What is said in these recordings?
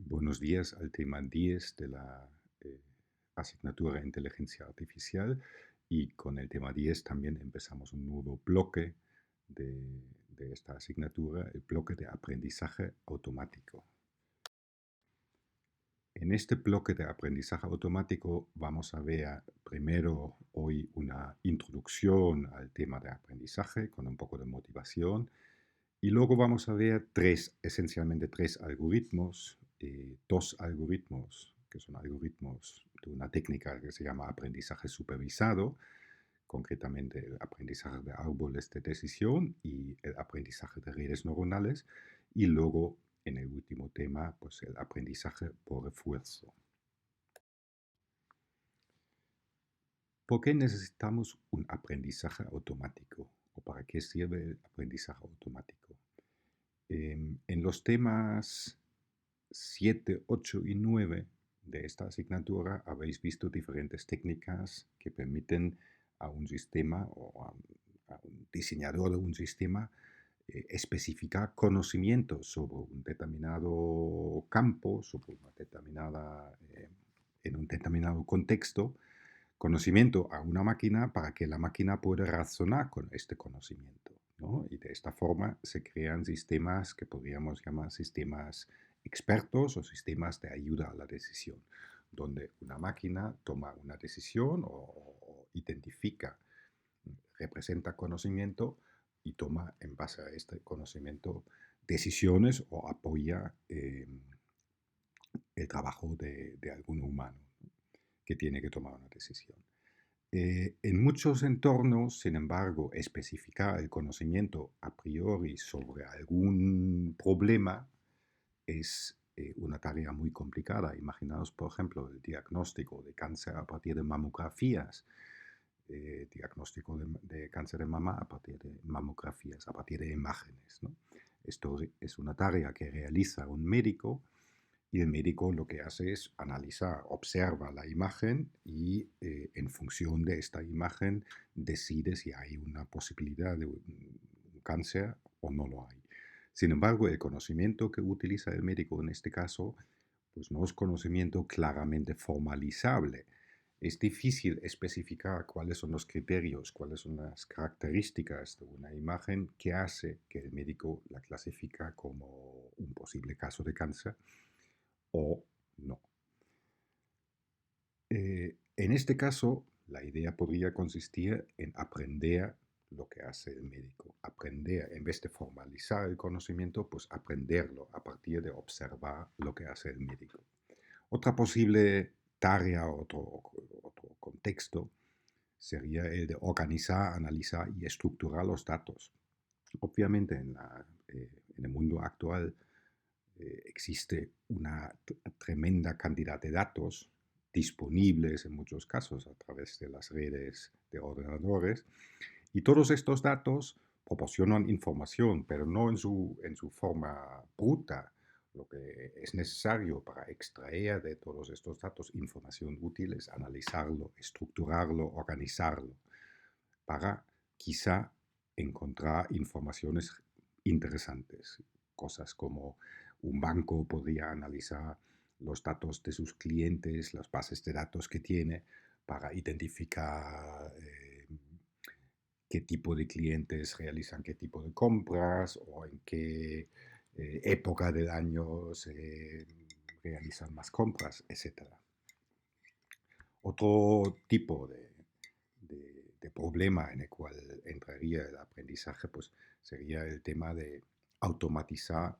Buenos días al tema 10 de la asignatura Inteligencia Artificial y con el tema 10 también empezamos un nuevo bloque de esta asignatura, el bloque de aprendizaje automático. En este bloque de aprendizaje automático vamos a ver primero hoy una introducción al tema de aprendizaje con un poco de motivación. Y luego vamos a ver esencialmente tres algoritmos, dos algoritmos que son algoritmos de una técnica que se llama aprendizaje supervisado, concretamente el aprendizaje de árboles de decisión y el aprendizaje de redes neuronales, y luego en el último tema, pues el aprendizaje por refuerzo. ¿Por qué necesitamos un aprendizaje automático? ¿O para qué sirve el aprendizaje automático? En los temas 7, 8 y 9 de esta asignatura habéis visto diferentes técnicas que permiten a un sistema o a un diseñador de un sistema especificar conocimientos sobre un determinado campo, sobre una determinada, en un determinado contexto, conocimiento a una máquina para que la máquina pueda razonar con este conocimiento, ¿no? Y de esta forma se crean sistemas que podríamos llamar sistemas expertos o sistemas de ayuda a la decisión, donde una máquina toma una decisión o identifica, representa conocimiento y toma en base a este conocimiento decisiones o apoya el trabajo de algún humano que tiene que tomar una decisión. En muchos entornos, sin embargo, especificar el conocimiento a priori sobre algún problema es una tarea muy complicada. Imaginaos, por ejemplo, el diagnóstico de cáncer a partir de mamografías, diagnóstico de cáncer de mama a partir de mamografías, a partir de imágenes, ¿no? Esto es una tarea que realiza un médico y el médico lo que hace es analizar, observa la imagen y en función de esta imagen decide si hay una posibilidad de un cáncer o no lo hay. Sin embargo, el conocimiento que utiliza el médico en este caso, pues no es conocimiento claramente formalizable. Es difícil especificar cuáles son los criterios, cuáles son las características de una imagen que hace que el médico la clasifica como un posible caso de cáncer o no. En este caso, la idea podría consistir en aprender lo que hace el médico. Aprender, en vez de formalizar el conocimiento, pues aprenderlo a partir de observar lo que hace el médico. Otra posible tarea, otro contexto, sería el de organizar, analizar y estructurar los datos. Obviamente en el mundo actual existe una tremenda cantidad de datos disponibles en muchos casos a través de las redes de ordenadores y todos estos datos proporcionan información, pero no en su forma bruta. Lo que es necesario para extraer de todos estos datos información útil es analizarlo, estructurarlo, organizarlo, para quizá encontrar informaciones interesantes. Cosas como un banco podría analizar los datos de sus clientes, las bases de datos que tiene, para identificar qué tipo de clientes realizan qué tipo de compras o en qué época del año se realizan más compras, etcétera. Otro tipo de problema en el cual entraría el aprendizaje, pues sería el tema de automatizar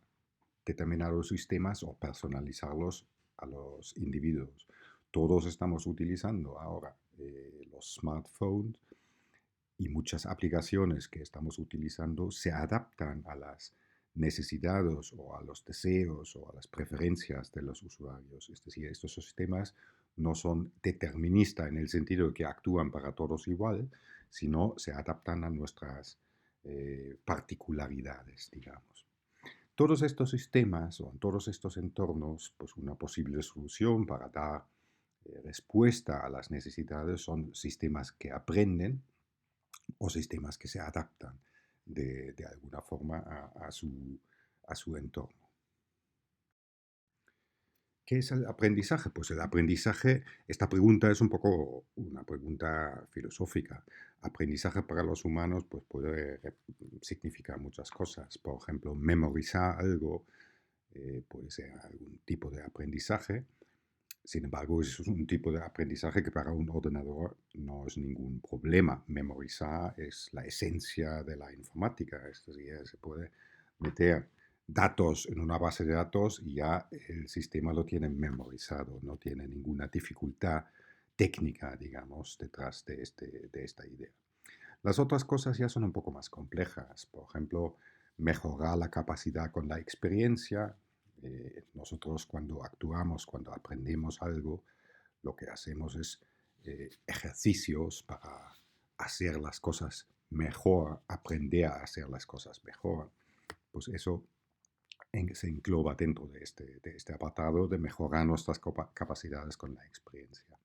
determinados sistemas o personalizarlos a los individuos. Todos estamos utilizando ahora los smartphones y muchas aplicaciones que estamos utilizando se adaptan a las necesidades o a los deseos o a las preferencias de los usuarios. Es decir, estos sistemas no son deterministas en el sentido de que actúan para todos igual, sino se adaptan a nuestras particularidades, digamos. Todos estos sistemas o en todos estos entornos, pues una posible solución para dar respuesta a las necesidades son sistemas que aprenden o sistemas que se adaptan de alguna forma a su entorno. ¿Qué es el aprendizaje? Pues el aprendizaje, esta pregunta es un poco una pregunta filosófica. Aprendizaje para los humanos pues puede significar muchas cosas. Por ejemplo, memorizar algo puede ser algún tipo de aprendizaje. Sin embargo, es un tipo de aprendizaje que para un ordenador no es ningún problema. Memorizar es la esencia de la informática. Es decir, se puede meter datos en una base de datos y ya el sistema lo tiene memorizado. No tiene ninguna dificultad técnica, digamos, detrás de esta idea. Las otras cosas ya son un poco más complejas. Por ejemplo, mejorar la capacidad con la experiencia. Nosotros cuando actuamos, cuando aprendemos algo, lo que hacemos es ejercicios para hacer las cosas mejor, aprender a hacer las cosas mejor. Pues eso se engloba dentro de este apartado de mejorar nuestras capacidades con la experiencia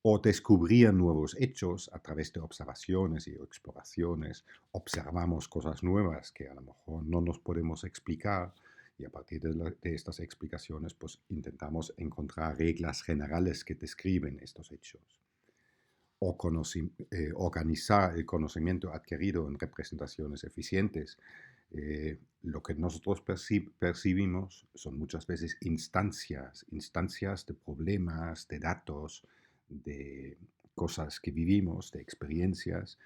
o descubrir nuevos hechos a través de observaciones y exploraciones. Observamos cosas nuevas que a lo mejor no nos podemos explicar y a partir de estas explicaciones pues intentamos encontrar reglas generales que describen estos hechos. O organizar el conocimiento adquirido en representaciones eficientes. Lo que nosotros percibimos son muchas veces instancias de problemas, de datos, de cosas que vivimos, de experiencias,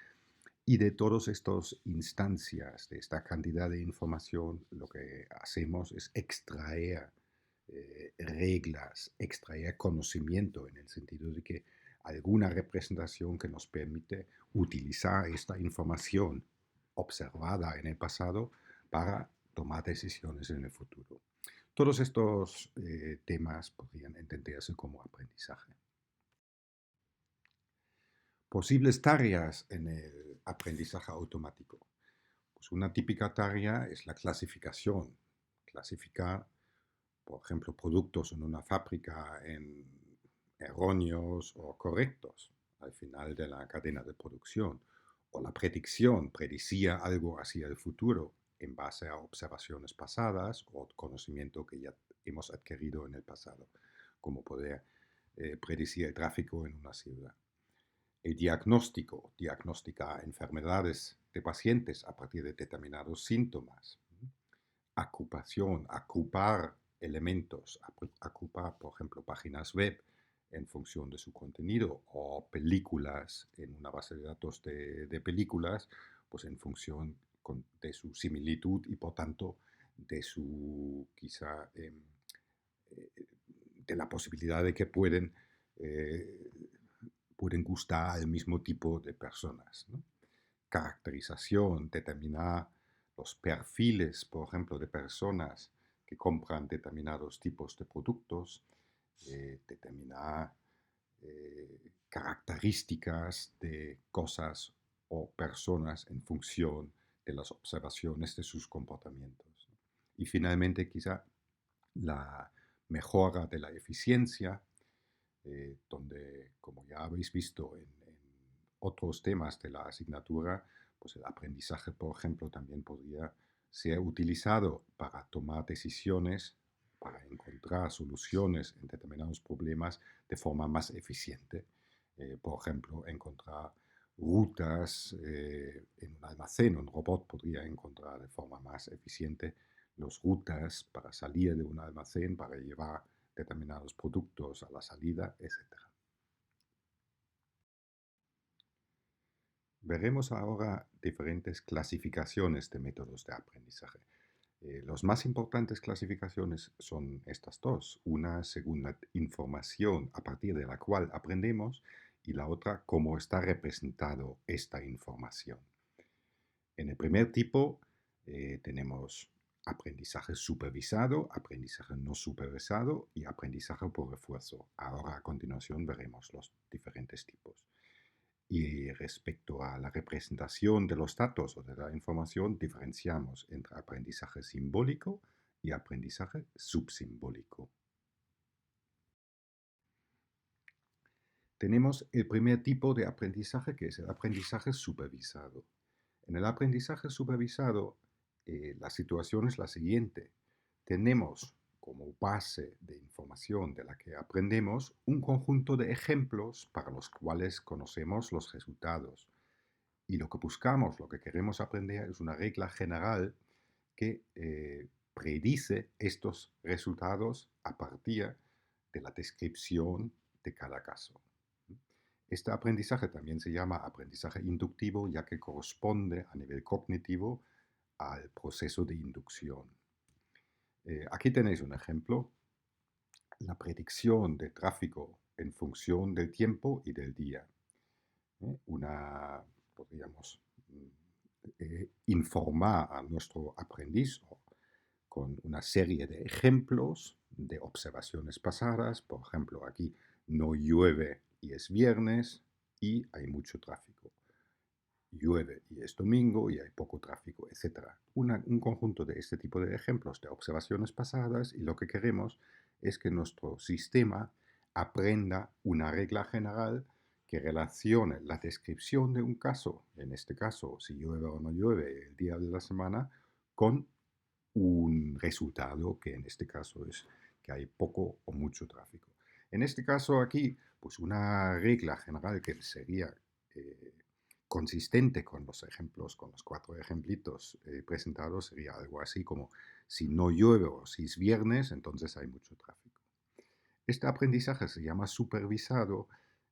y de todas estas instancias, de esta cantidad de información, lo que hacemos es extraer reglas, extraer conocimiento en el sentido de que alguna representación que nos permite utilizar esta información observada en el pasado para tomar decisiones en el futuro. Todos estos temas podrían entenderse como aprendizaje. Posibles tareas en el aprendizaje automático. Pues una típica tarea es la clasificación. Clasificar, por ejemplo, productos en una fábrica en erróneos o correctos al final de la cadena de producción. O la predicción, predecía algo hacia el futuro en base a observaciones pasadas o conocimiento que ya hemos adquirido en el pasado, como poder predecir el tráfico en una ciudad. El diagnóstico, diagnosticar enfermedades de pacientes a partir de determinados síntomas. Agrupación, agrupar elementos, agrupar, por ejemplo, páginas web en función de su contenido o películas en una base de datos de películas, pues en función de su similitud y por tanto de su quizá de la posibilidad de que eh, pueden gustar al mismo tipo de personas, ¿no? Caracterización, determinar los perfiles, por ejemplo, de personas que compran determinados tipos de productos, determinar características de cosas o personas en función de las observaciones de sus comportamientos. Y finalmente, quizá la mejora de la eficiencia, donde, como ya habéis visto en otros temas de la asignatura, pues el aprendizaje, por ejemplo, también podría ser utilizado para tomar decisiones, para encontrar soluciones en determinados problemas de forma más eficiente. Por ejemplo, encontrar rutas en un almacén. Un robot podría encontrar de forma más eficiente las rutas para salir de un almacén, para llevar determinados productos a la salida, etc. Veremos ahora diferentes clasificaciones de métodos de aprendizaje. Las más importantes clasificaciones son estas dos, una según la información a partir de la cual aprendemos y la otra cómo está representado esta información. En el primer tipo tenemos aprendizaje supervisado, aprendizaje no supervisado y aprendizaje por refuerzo. Ahora a continuación veremos los diferentes tipos. Y respecto a la representación de los datos o de la información, diferenciamos entre aprendizaje simbólico y aprendizaje subsimbólico. Tenemos el primer tipo de aprendizaje, que es el aprendizaje supervisado. En el aprendizaje supervisado, la situación es la siguiente. Tenemos como base de información de la que aprendemos un conjunto de ejemplos para los cuales conocemos los resultados. Y lo que buscamos, lo que queremos aprender es una regla general que predice estos resultados a partir de la descripción de cada caso. Este aprendizaje también se llama aprendizaje inductivo, ya que corresponde a nivel cognitivo al proceso de inducción. Aquí tenéis un ejemplo: la predicción de tráfico en función del tiempo y del día. Podríamos informar a nuestro aprendiz con una serie de ejemplos de observaciones pasadas. Por ejemplo, aquí no llueve y es viernes y hay mucho tráfico. Llueve y es domingo y hay poco tráfico, etc. Un conjunto de este tipo de ejemplos de observaciones pasadas, y lo que queremos es que nuestro sistema aprenda una regla general que relacione la descripción de un caso, en este caso si llueve o no llueve el día de la semana, con un resultado que en este caso es que hay poco o mucho tráfico. En este caso aquí, pues una regla general que sería consistente con los ejemplos, con los 4 ejemplitos presentados, sería algo así como: si no llueve o si es viernes, entonces hay mucho tráfico. Este aprendizaje se llama supervisado,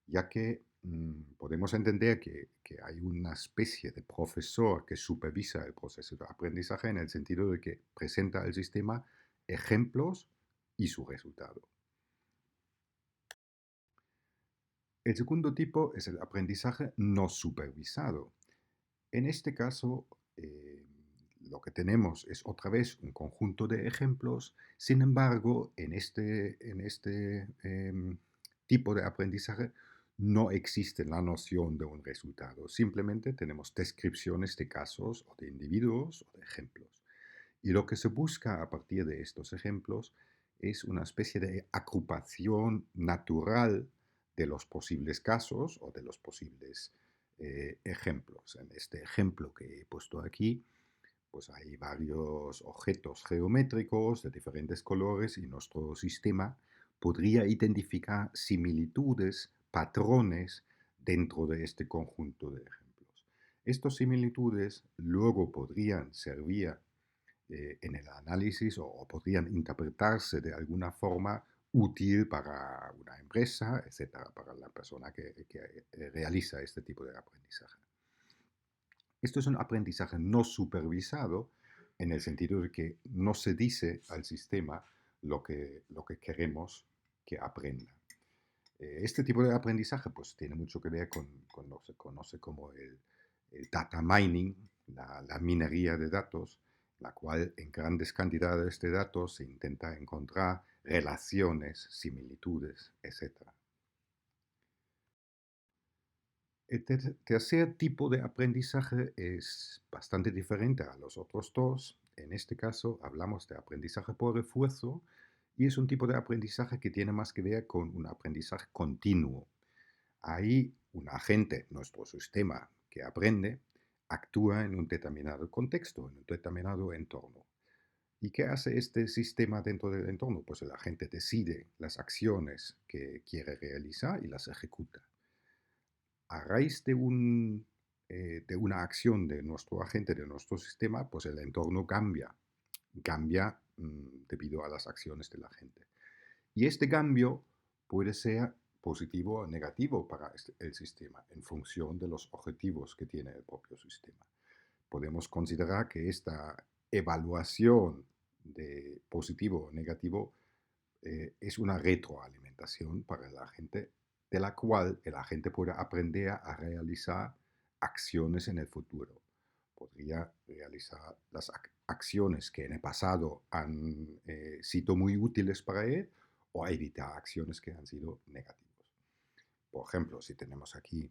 ya que podemos entender que hay una especie de profesor que supervisa el proceso de aprendizaje, en el sentido de que presenta al sistema ejemplos y su resultado. El segundo tipo es el aprendizaje no supervisado. En este caso, lo que tenemos es otra vez un conjunto de ejemplos. Sin embargo, en este tipo de aprendizaje no existe la noción de un resultado. Simplemente tenemos descripciones de casos o de individuos o de ejemplos. Y lo que se busca a partir de estos ejemplos es una especie de agrupación natural de los posibles casos o de los posibles ejemplos. En este ejemplo que he puesto aquí, pues hay varios objetos geométricos de diferentes colores, y nuestro sistema podría identificar similitudes, patrones dentro de este conjunto de ejemplos. Estas similitudes luego podrían servir en el análisis, o podrían interpretarse de alguna forma útil para una empresa, etcétera, para la persona que realiza este tipo de aprendizaje. Esto es un aprendizaje no supervisado, en el sentido de que no se dice al sistema lo que queremos que aprenda. Este tipo de aprendizaje pues, tiene mucho que ver con lo que se conoce como el data mining, la minería de datos, la cual en grandes cantidades de datos se intenta encontrar relaciones, similitudes, etc. El tercer tipo de aprendizaje es bastante diferente a los otros dos. En este caso hablamos de aprendizaje por refuerzo, y es un tipo de aprendizaje que tiene más que ver con un aprendizaje continuo. Ahí un agente, nuestro sistema que aprende, actúa en un determinado contexto, en un determinado entorno. ¿Y qué hace este sistema dentro del entorno? Pues el agente decide las acciones que quiere realizar y las ejecuta. A raíz de una acción de nuestro agente, de nuestro sistema, pues el entorno cambia debido a las acciones de la gente. Y este cambio puede ser positivo o negativo para el sistema, en función de los objetivos que tiene el propio sistema. Podemos considerar que esta evaluación de positivo o negativo es una retroalimentación para el agente, de la cual el agente puede aprender a realizar acciones en el futuro. Podría realizar las acciones que en el pasado han sido muy útiles para él, o evitar acciones que han sido negativas. Por ejemplo, si tenemos aquí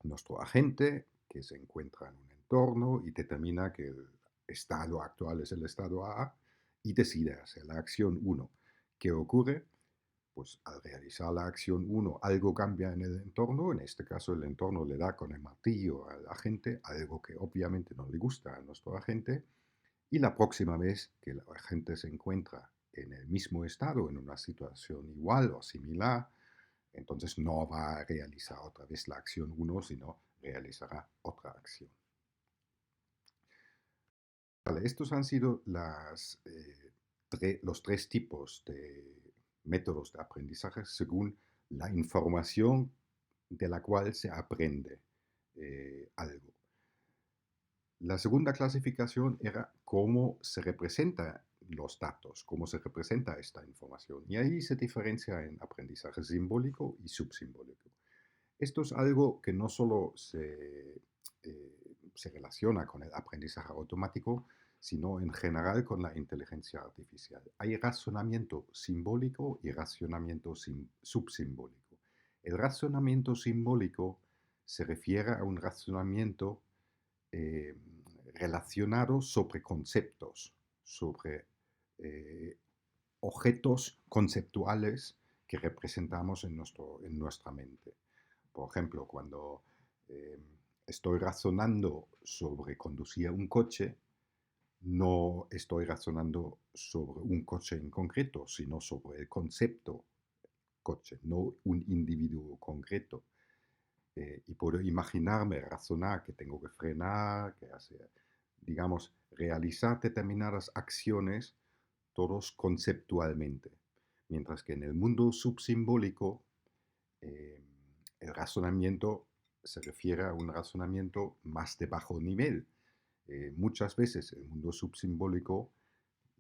nuestro agente que se encuentra en un entorno y determina que el estado actual es el estado A, y decide hacer la acción 1. ¿Qué ocurre? Pues al realizar la acción 1 algo cambia en el entorno. En este caso el entorno le da con el martillo al agente, algo que obviamente no le gusta a nuestro agente, y la próxima vez que el agente se encuentra en el mismo estado, en una situación igual o similar, entonces no va a realizar otra vez la acción uno, sino realizará otra acción. Vale, estos han sido los tres tipos de métodos de aprendizaje según la información de la cual se aprende algo. La segunda clasificación era cómo se representan los datos, cómo se representa esta información. Y ahí se diferencia en aprendizaje simbólico y subsimbólico. Esto es algo que no solo se relaciona con el aprendizaje automático, sino en general con la inteligencia artificial. Hay razonamiento simbólico y razonamiento subsimbólico. El razonamiento simbólico se refiere a un razonamiento eh, relacionado sobre conceptos, sobre eh, objetos conceptuales que representamos en nuestra mente. Por ejemplo, cuando eh, estoy razonando sobre conducir un coche, no estoy razonando sobre un coche en concreto, sino sobre el concepto coche, no un individuo concreto. Y puedo imaginarme, razonar que tengo que frenar, que hacer, digamos, realizar determinadas acciones, todos conceptualmente. Mientras que en el mundo subsimbólico, eh, el razonamiento se refiere a un razonamiento más de bajo nivel. Muchas veces el mundo subsimbólico,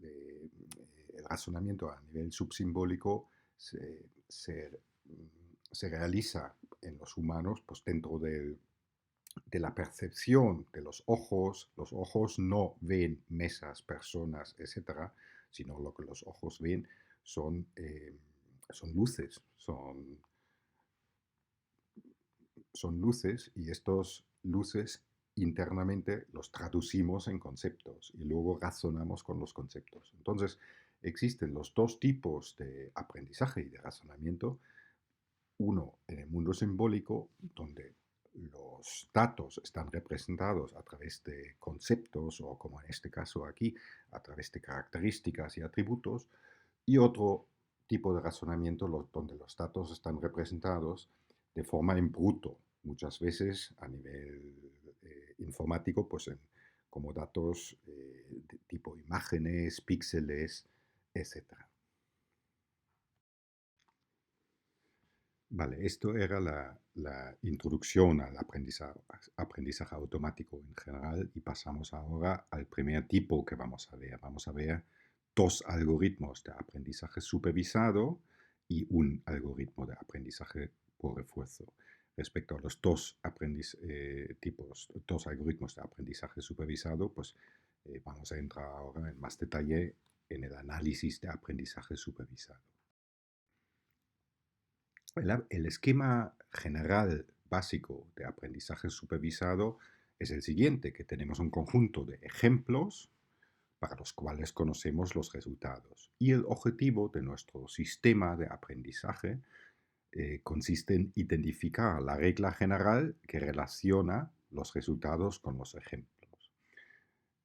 eh, el razonamiento a nivel subsimbólico se realiza en los humanos pues, dentro de la percepción de los ojos. Los ojos no ven mesas, personas, etcétera, sino lo que los ojos ven son luces, son luces y estos luces internamente los traducimos en conceptos y luego razonamos con los conceptos. Entonces, existen los dos tipos de aprendizaje y de razonamiento. Uno en el mundo simbólico, donde los datos están representados a través de conceptos o, como en este caso aquí, a través de características y atributos, y otro tipo de razonamiento donde los datos están representados de forma en bruto, muchas veces a nivel informático, pues como datos de tipo imágenes, píxeles, etcétera. Vale, esto era la introducción al aprendizaje automático en general y pasamos ahora al primer tipo que vamos a ver. Vamos a ver dos algoritmos de aprendizaje supervisado y un algoritmo de aprendizaje por refuerzo. Respecto a los dos algoritmos de aprendizaje supervisado, pues vamos a entrar ahora en más detalle en el análisis de aprendizaje supervisado. El esquema general básico de aprendizaje supervisado es el siguiente, que tenemos un conjunto de ejemplos para los cuales conocemos los resultados. Y el objetivo de nuestro sistema de aprendizaje consiste en identificar la regla general que relaciona los resultados con los ejemplos,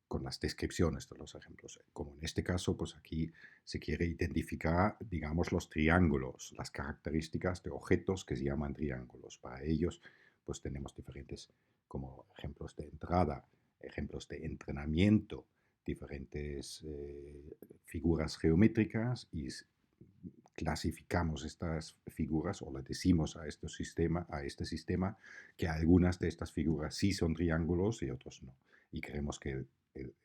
con las descripciones de los ejemplos. Como en este caso, pues aquí se quiere identificar, digamos, los triángulos, las características de objetos que se llaman triángulos. Para ellos, pues tenemos diferentes como ejemplos de entrada, ejemplos de entrenamiento, diferentes figuras geométricas y clasificamos estas figuras o le decimos a este sistema que algunas de estas figuras sí son triángulos y otros no. Y queremos que el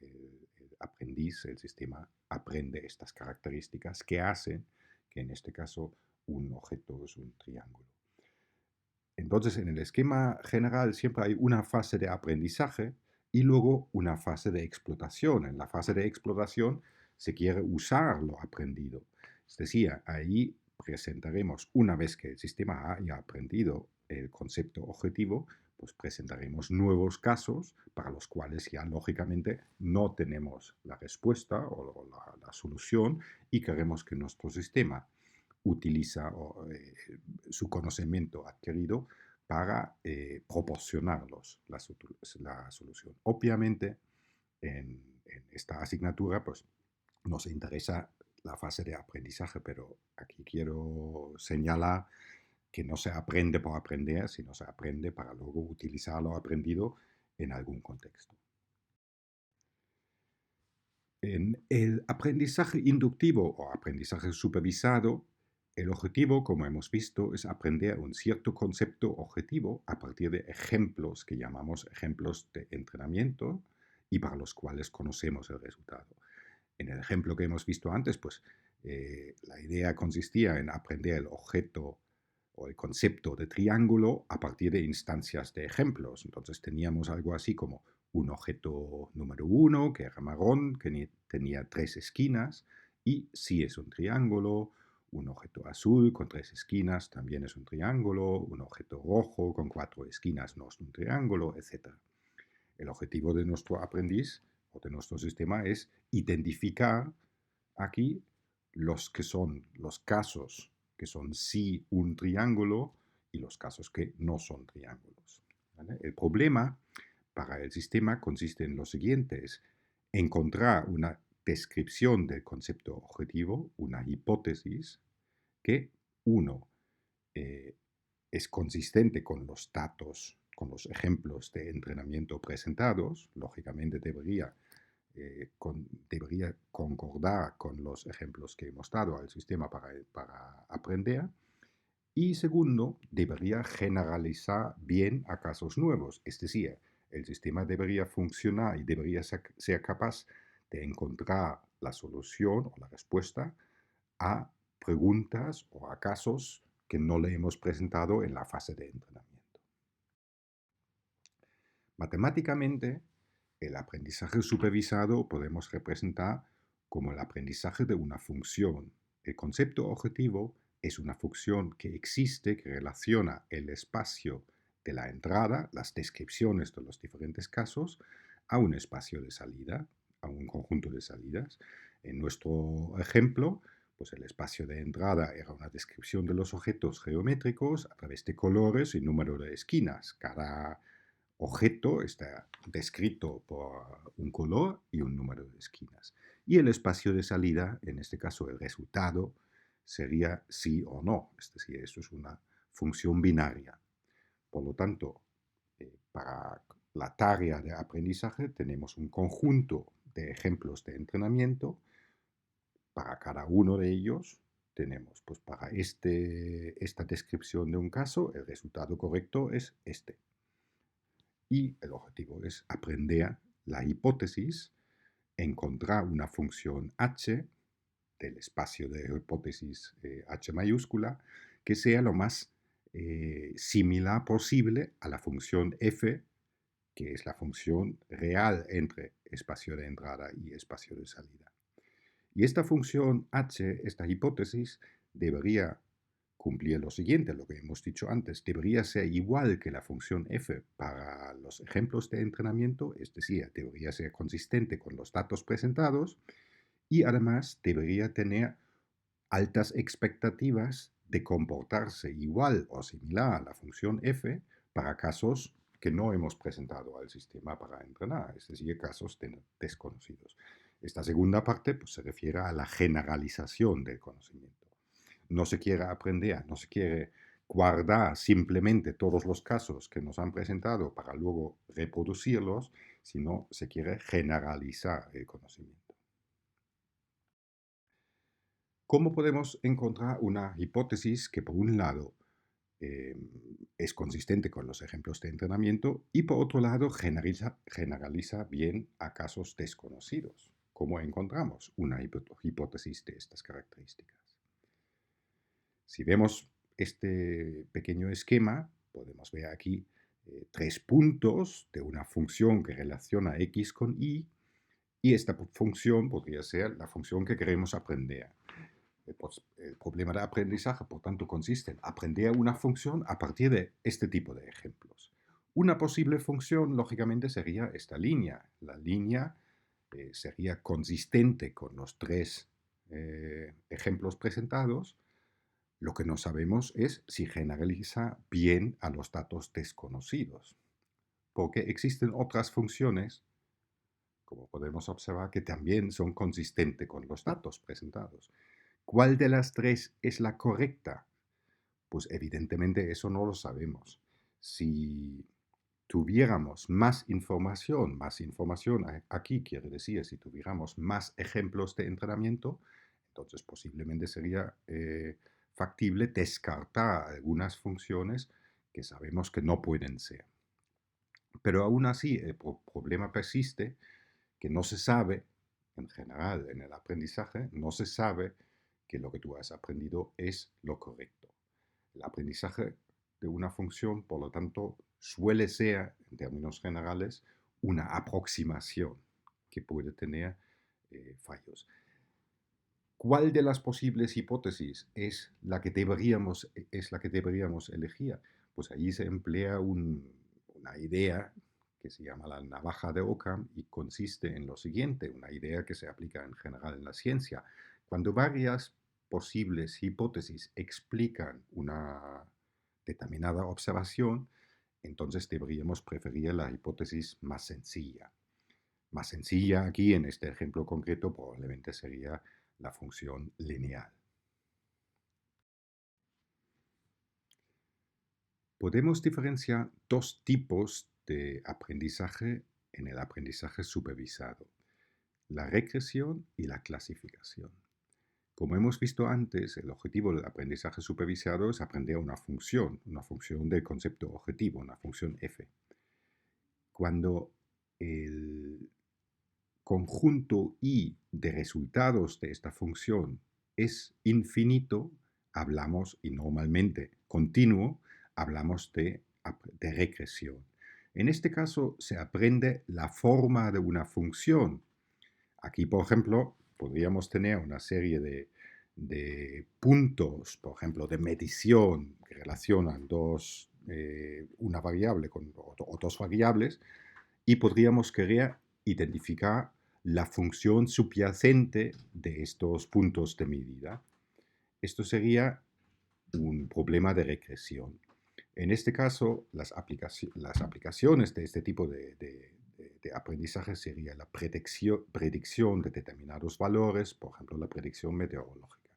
aprendiz, el sistema, aprende estas características que hacen que en este caso un objeto es un triángulo. Entonces, en el esquema general siempre hay una fase de aprendizaje y luego una fase de explotación. En la fase de explotación se quiere usar lo aprendido. Es decir, ahí presentaremos, una vez que el sistema haya aprendido el concepto objetivo, pues presentaremos nuevos casos para los cuales ya lógicamente no tenemos la respuesta o la solución y queremos que nuestro sistema utiliza su conocimiento adquirido para proporcionarlos la solución. Obviamente, en esta asignatura, pues nos interesa la fase de aprendizaje, pero aquí quiero señalar que no se aprende por aprender, sino se aprende para luego utilizar lo aprendido en algún contexto. En el aprendizaje inductivo o aprendizaje supervisado, el objetivo, como hemos visto, es aprender un cierto concepto objetivo a partir de ejemplos que llamamos ejemplos de entrenamiento y para los cuales conocemos el resultado. En el ejemplo que hemos visto antes, pues la idea consistía en aprender el objeto o el concepto de triángulo a partir de instancias de ejemplos. Entonces teníamos algo así como un objeto número uno, que era marrón, que tenía tres esquinas, y sí es un triángulo. Un objeto azul con tres esquinas también es un triángulo. Un objeto rojo con cuatro esquinas no es un triángulo, etc. El objetivo de nuestro aprendiz o de nuestro sistema es identificar aquí los que son los casos que son sí un triángulo y los casos que no son triángulos. ¿Vale? El problema para el sistema consiste en lo siguiente, es encontrar una descripción del concepto objetivo, una hipótesis, que uno eh, es consistente con los datos, con los ejemplos de entrenamiento presentados, lógicamente debería concordar con los ejemplos que hemos dado al sistema para aprender. Y segundo, debería generalizar bien a casos nuevos, es decir, el sistema debería funcionar y debería ser capaz de encontrar la solución o la respuesta a preguntas o a casos que no le hemos presentado en la fase de entrenamiento. Matemáticamente, el aprendizaje supervisado podemos representar como el aprendizaje de una función. El concepto objetivo es una función que existe, que relaciona el espacio de la entrada, las descripciones de los diferentes casos, a un espacio de salida, a un conjunto de salidas. En nuestro ejemplo, pues el espacio de entrada era una descripción de los objetos geométricos a través de colores y número de esquinas. Cada objeto está descrito por un color y un número de esquinas. Y el espacio de salida, en este caso el resultado, sería sí o no. Es decir, eso es una función binaria. Por lo tanto, para la tarea de aprendizaje tenemos un conjunto de ejemplos de entrenamiento. Para cada uno de ellos tenemos, pues para esta descripción de un caso, el resultado correcto es este. Y el objetivo es aprender la hipótesis, encontrar una función h del espacio de hipótesis h mayúscula que sea lo más similar posible a la función f, que es la función real entre espacio de entrada y espacio de salida. Y esta función h, esta hipótesis, debería cumplir lo siguiente, lo que hemos dicho antes, debería ser igual que la función f para los ejemplos de entrenamiento, es decir, debería ser consistente con los datos presentados y además debería tener altas expectativas de comportarse igual o similar a la función f para casos que no hemos presentado al sistema para entrenar, es decir, casos desconocidos. Esta segunda parte pues, se refiere a la generalización del conocimiento. No se quiere aprender, no se quiere guardar simplemente todos los casos que nos han presentado para luego reproducirlos, sino se quiere generalizar el conocimiento. ¿Cómo podemos encontrar una hipótesis que por un lado eh, es consistente con los ejemplos de entrenamiento y por otro lado generaliza bien a casos desconocidos? ¿Cómo encontramos una hipótesis de estas características? Si vemos este pequeño esquema, podemos ver aquí tres puntos de una función que relaciona x con y esta función podría ser la función que queremos aprender. El problema de aprendizaje, por tanto, consiste en aprender una función a partir de este tipo de ejemplos. Una posible función, lógicamente, sería esta línea. La línea sería consistente con los tres ejemplos presentados. Lo que no sabemos es si generaliza bien a los datos desconocidos, porque existen otras funciones como podemos observar, que también son consistentes con los datos presentados. ¿Cuál de las tres es la correcta? Pues evidentemente eso no lo sabemos. Si tuviéramos más información aquí quiere decir, si tuviéramos más ejemplos de entrenamiento, entonces posiblemente sería factible descartar algunas funciones que sabemos que no pueden ser. Pero aún así el problema persiste, que no se sabe, en general en el aprendizaje, no se sabe que lo que tú has aprendido es lo correcto. El aprendizaje de una función, por lo tanto, suele ser, en términos generales, una aproximación que puede tener fallos. ¿Cuál de las posibles hipótesis es la que deberíamos elegir? Pues allí se emplea una idea que se llama la navaja de Ockham y consiste en lo siguiente, una idea que se aplica en general en la ciencia. Cuando varias posibles hipótesis explican una determinada observación, entonces deberíamos preferir la hipótesis más sencilla. Más sencilla aquí, en este ejemplo concreto, probablemente sería la función lineal. Podemos diferenciar dos tipos de aprendizaje en el aprendizaje supervisado, la regresión y la clasificación. Como hemos visto antes, el objetivo del aprendizaje supervisado es aprender una función del concepto objetivo, una función f. Cuando el conjunto I de resultados de esta función es infinito, hablamos, y normalmente continuo, hablamos de regresión. En este caso se aprende la forma de una función. Aquí, por ejemplo, podríamos tener una serie de puntos, por ejemplo, de medición que relacionan una variable con dos variables, y podríamos querer identificar la función subyacente de estos puntos de medida. Esto sería un problema de regresión. En este caso, las aplicaciones de este tipo de aprendizaje sería la predicción de determinados valores, por ejemplo, la predicción meteorológica.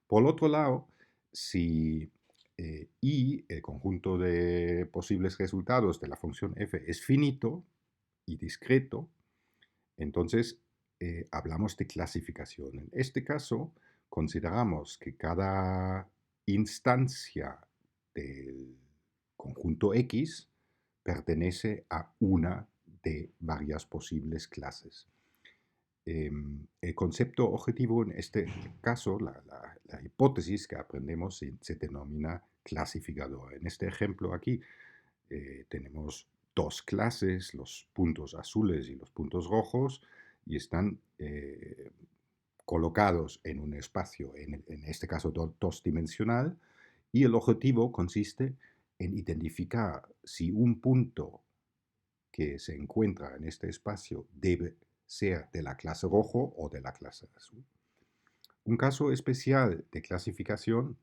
Por otro lado, si I, el conjunto de posibles resultados de la función f, es finito y discreto, entonces hablamos de clasificación. En este caso, consideramos que cada instancia del conjunto X pertenece a una de varias posibles clases. El concepto objetivo en este caso, la hipótesis que aprendemos, se denomina clasificador. En este ejemplo aquí tenemos dos clases, los puntos azules y los puntos rojos, y están colocados en un espacio, en este caso dos-dimensional, y el objetivo consiste en identificar si un punto que se encuentra en este espacio debe ser de la clase rojo o de la clase azul. Un caso especial de clasificación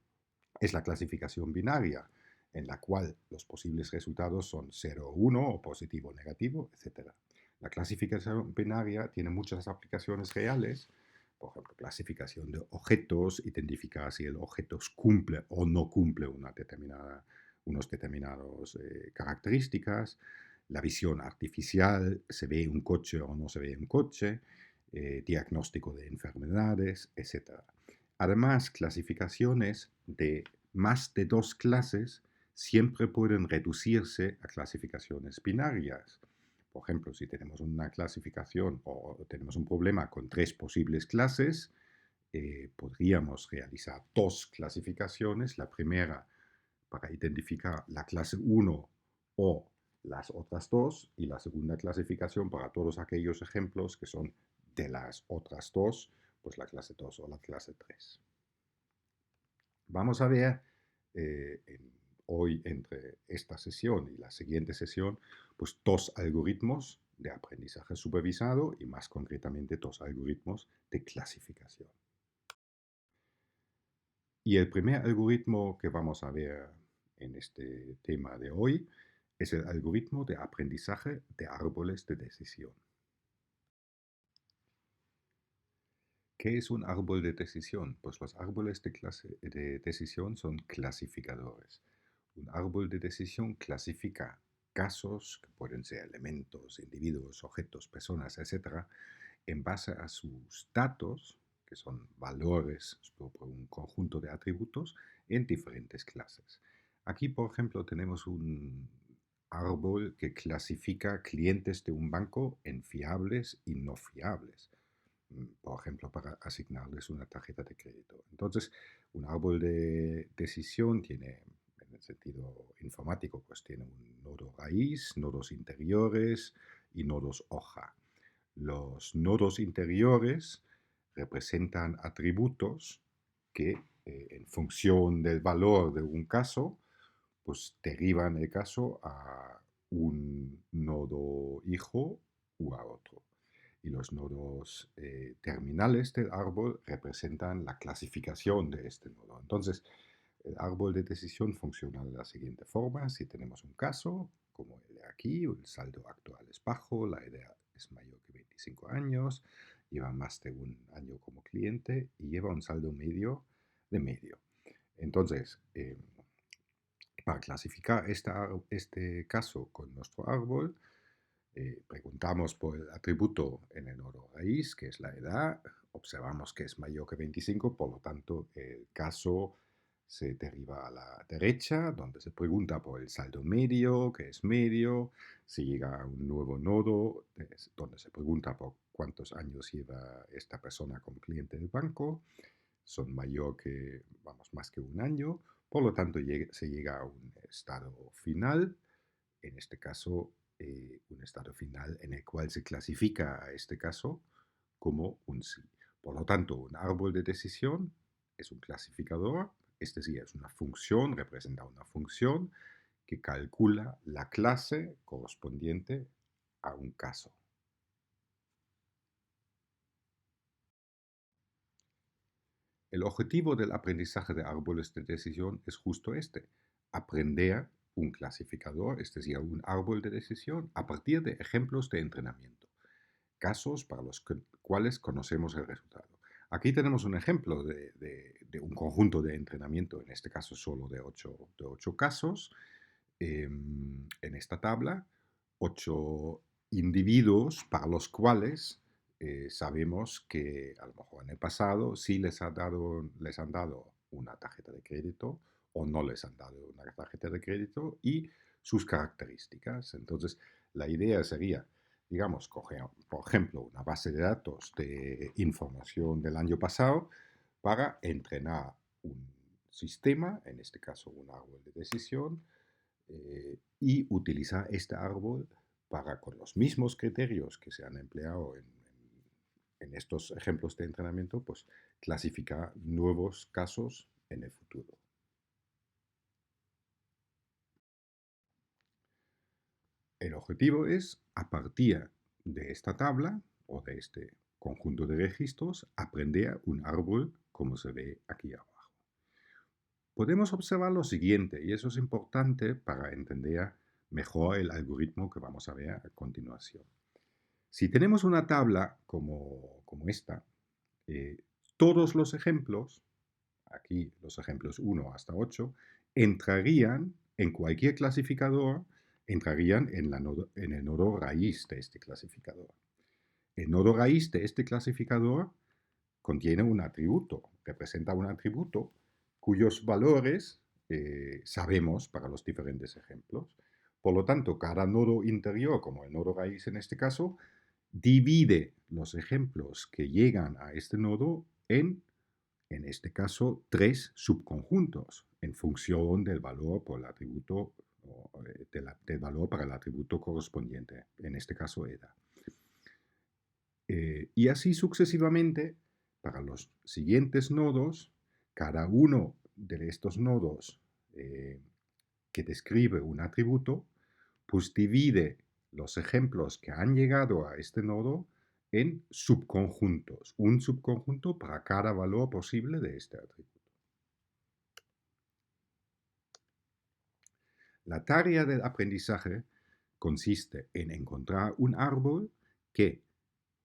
es la clasificación binaria, en la cual los posibles resultados son 0 o 1 o positivo o negativo, etc. La clasificación binaria tiene muchas aplicaciones reales, por ejemplo, clasificación de objetos, identificar si el objeto cumple o no cumple unos determinados características, la visión artificial, se ve un coche o no se ve un coche, diagnóstico de enfermedades, etc. Además, clasificaciones de más de dos clases siempre pueden reducirse a clasificaciones binarias. Por ejemplo, si tenemos una clasificación o tenemos un problema con tres posibles clases, podríamos realizar dos clasificaciones. La primera para identificar la clase 1 o las otras dos, y la segunda clasificación para todos aquellos ejemplos que son de las otras dos, pues la clase 2 o la clase 3. Vamos a ver hoy, entre esta sesión y la siguiente sesión, pues dos algoritmos de aprendizaje supervisado y más concretamente dos algoritmos de clasificación. Y el primer algoritmo que vamos a ver en este tema de hoy es el algoritmo de aprendizaje de árboles de decisión. ¿Qué es un árbol de decisión? Pues los árboles de decisión son clasificadores. Un árbol de decisión clasifica casos, que pueden ser elementos, individuos, objetos, personas, etcétera, en base a sus datos, que son valores por un conjunto de atributos, en diferentes clases. Aquí, por ejemplo, tenemos un árbol que clasifica clientes de un banco en fiables y no fiables, por ejemplo, para asignarles una tarjeta de crédito. Entonces, un árbol de decisión tiene, en el sentido informático, pues tiene un nodo raíz, nodos interiores y nodos hoja. Los nodos interiores representan atributos que, en función del valor de un caso, pues derivan el caso a un nodo hijo u a otro. Y los nodos terminales del árbol representan la clasificación de este nodo. Entonces, el árbol de decisión funciona de la siguiente forma. Si tenemos un caso, como el de aquí, el saldo actual es bajo, la edad es mayor que 25 años, lleva más de un año como cliente y lleva un saldo medio de medio. Entonces, para clasificar este caso con nuestro árbol, preguntamos por el atributo en el nodo raíz, que es la edad, observamos que es mayor que 25, por lo tanto el caso se deriva a la derecha, donde se pregunta por el saldo medio, que es medio, se llega a un nuevo nodo, donde se pregunta por cuántos años lleva esta persona como cliente del banco, son mayor que, vamos, más que un año, por lo tanto se llega a un estado final, en este caso un estado final en el cual se clasifica a este caso como un sí. Por lo tanto, un árbol de decisión es un clasificador, es decir, es una función, representa una función que calcula la clase correspondiente a un caso. El objetivo del aprendizaje de árboles de decisión es justo este: aprender un clasificador, es decir, un árbol de decisión, a partir de ejemplos de entrenamiento, casos para los cuales conocemos el resultado. Aquí tenemos un ejemplo de un conjunto de entrenamiento, en este caso solo de ocho casos, en esta tabla, 8 individuos para los cuales sabemos que a lo mejor en el pasado sí les han dado una tarjeta de crédito o no les han dado una tarjeta de crédito y sus características. Entonces, la idea sería, digamos, coger, por ejemplo, una base de datos de información del año pasado para entrenar un sistema, en este caso un árbol de decisión, y utilizar este árbol para, con los mismos criterios que se han empleado en estos ejemplos de entrenamiento, pues clasificar nuevos casos en el futuro. El objetivo es, a partir de esta tabla o de este conjunto de registros, aprender un árbol como se ve aquí abajo. Podemos observar lo siguiente, y eso es importante para entender mejor el algoritmo que vamos a ver a continuación. Si tenemos una tabla como esta, eh, todos los ejemplos, aquí los ejemplos 1 hasta 8, entrarían en cualquier clasificador, entrarían en el nodo raíz de este clasificador. El nodo raíz de este clasificador contiene un atributo, representa un atributo cuyos valores sabemos para los diferentes ejemplos. Por lo tanto, cada nodo interior, como el nodo raíz en este caso, divide los ejemplos que llegan a este nodo en este caso, 3 subconjuntos en función del valor por el atributo del valor para el atributo correspondiente, en este caso edad. Y así sucesivamente, para los siguientes nodos, cada uno de estos nodos que describe un atributo, pues divide los ejemplos que han llegado a este nodo en subconjuntos, un subconjunto para cada valor posible de este atributo. La tarea del aprendizaje consiste en encontrar un árbol que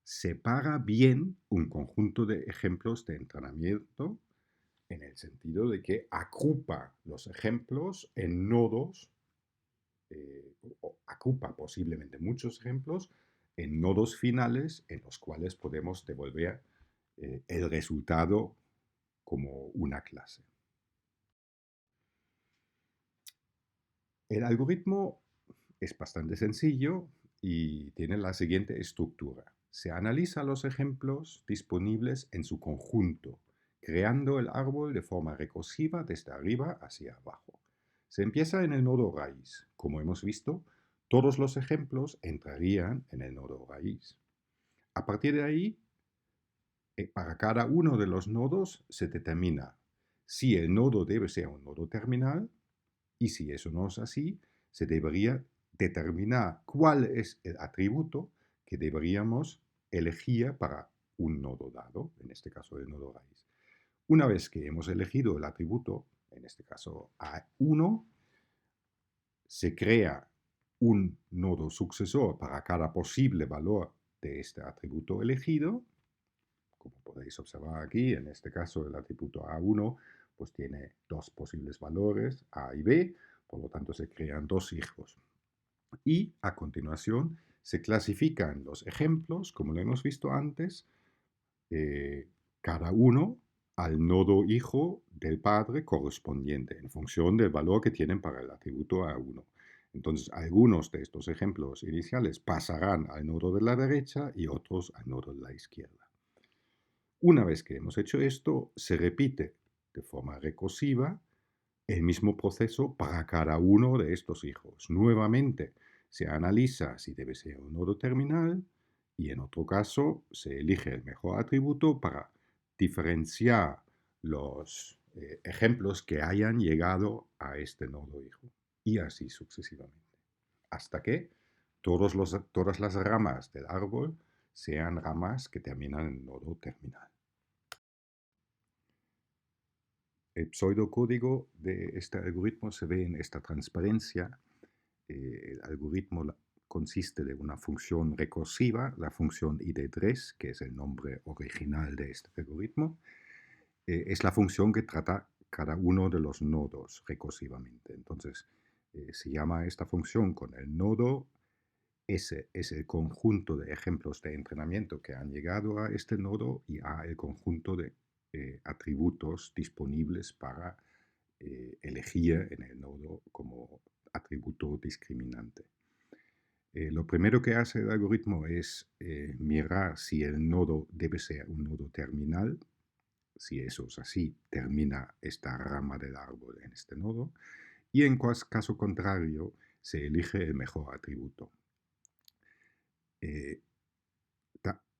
separa bien un conjunto de ejemplos de entrenamiento en el sentido de que agrupa los ejemplos en nodos, o agrupa posiblemente muchos ejemplos en nodos finales en los cuales podemos devolver el resultado como una clase. El algoritmo es bastante sencillo y tiene la siguiente estructura. Se analiza los ejemplos disponibles en su conjunto, creando el árbol de forma recursiva desde arriba hacia abajo. Se empieza en el nodo raíz. Como hemos visto, todos los ejemplos entrarían en el nodo raíz. A partir de ahí, para cada uno de los nodos se determina si el nodo debe ser un nodo terminal, y si eso no es así, se debería determinar cuál es el atributo que deberíamos elegir para un nodo dado, en este caso el nodo raíz. Una vez que hemos elegido el atributo, en este caso A1, se crea un nodo sucesor para cada posible valor de este atributo elegido. Como podéis observar aquí, en este caso el atributo A1 pues tiene dos posibles valores, A y B, por lo tanto se crean dos hijos. Y a continuación se clasifican los ejemplos, como lo hemos visto antes, cada uno al nodo hijo del padre correspondiente, en función del valor que tienen para el atributo A1. Entonces, algunos de estos ejemplos iniciales pasarán al nodo de la derecha y otros al nodo de la izquierda. Una vez que hemos hecho esto, se repite de forma recursiva el mismo proceso para cada uno de estos hijos. Nuevamente, se analiza si debe ser un nodo terminal y en otro caso se elige el mejor atributo para diferenciar los ejemplos que hayan llegado a este nodo hijo y así sucesivamente, hasta que todas las ramas del árbol sean ramas que terminan en nodo terminal. El pseudocódigo de este algoritmo se ve en esta transparencia. El algoritmo consiste de una función recursiva, la función id3, que es el nombre original de este algoritmo. Es la función que trata cada uno de los nodos recursivamente. Entonces, se llama esta función con el nodo. S es el conjunto de ejemplos de entrenamiento que han llegado a este nodo y A el conjunto de atributos disponibles para elegir en el nodo como atributo discriminante. Lo primero que hace el algoritmo es mirar si el nodo debe ser un nodo terminal. Si eso es así, termina esta rama del árbol en este nodo. Y en caso contrario, se elige el mejor atributo.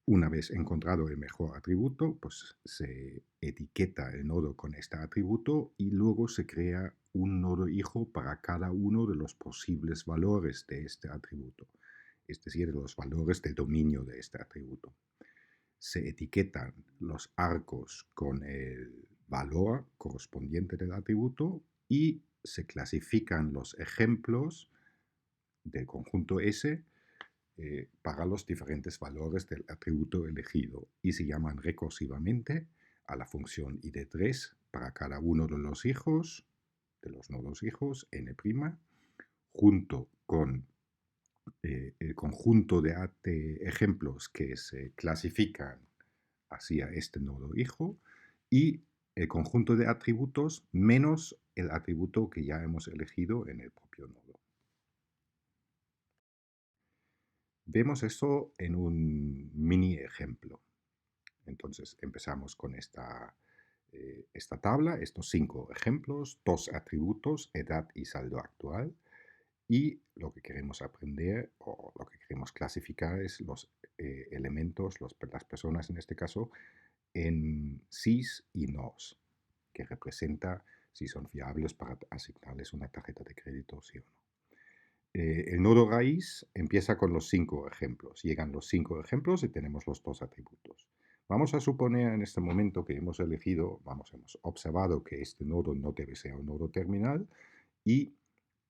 Una vez encontrado el mejor atributo, pues se etiqueta el nodo con este atributo y luego se crea un nodo hijo para cada uno de los posibles valores de este atributo, es decir, de los valores del dominio de este atributo. Se etiquetan los arcos con el valor correspondiente del atributo y se clasifican los ejemplos del conjunto S para los diferentes valores del atributo elegido y se llaman recursivamente a la función id3 para cada uno de los hijos, de los nodos hijos, n', junto con el conjunto de ejemplos que se clasifican hacia este nodo hijo y el conjunto de atributos menos el atributo que ya hemos elegido en el propio nodo. Vemos esto en un mini ejemplo. Entonces empezamos con esta tabla, estos 5 ejemplos, 2 atributos, edad y saldo actual. Y lo que queremos aprender o lo que queremos clasificar es los elementos, las personas en este caso, en sís y nos, que representa si son fiables para asignarles una tarjeta de crédito, sí o no. El nodo raíz empieza con los 5 ejemplos. Llegan los 5 ejemplos y tenemos los 2 atributos. Vamos a suponer en este momento que hemos elegido, hemos observado que este nodo no debe ser un nodo terminal y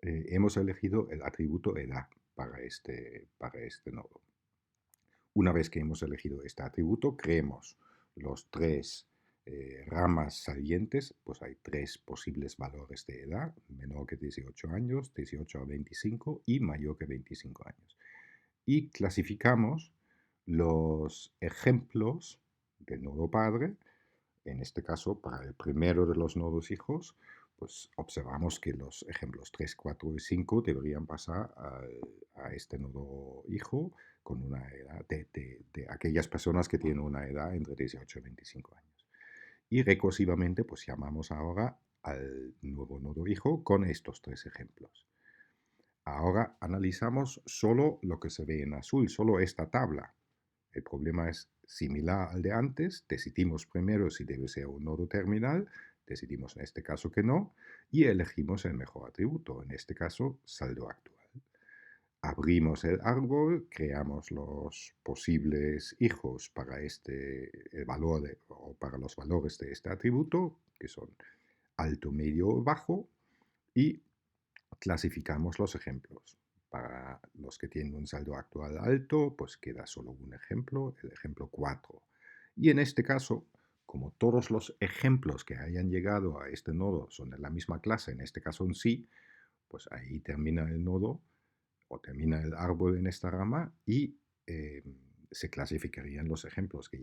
hemos elegido el atributo edad para este nodo. Una vez que hemos elegido este atributo, creemos los tres ramas salientes, pues hay tres posibles valores de edad, menor que 18 años, 18 a 25 y mayor que 25 años. Y clasificamos los ejemplos del nodo padre. En este caso, para el primero de los nodos hijos, pues observamos que los ejemplos 3, 4 y 5 deberían pasar a este nodo hijo con una edad de aquellas personas que tienen una edad entre 18 y 25 años. Y recursivamente, pues llamamos ahora al nuevo nodo hijo con estos tres ejemplos. Ahora analizamos solo lo que se ve en azul, solo esta tabla. El problema es similar al de antes. Decidimos primero si debe ser un nodo terminal, decidimos en este caso que no, y elegimos el mejor atributo, en este caso saldo actual. Abrimos el árbol, creamos los posibles hijos para el valor o para los valores de este atributo, que son alto, medio o bajo, y clasificamos los ejemplos. Para los que tienen un saldo actual alto, pues queda solo un ejemplo, el ejemplo 4. Y en este caso, como todos los ejemplos que hayan llegado a este nodo son de la misma clase, en este caso un sí, pues ahí termina el nodo o termina el árbol en esta rama y se clasificarían los ejemplos que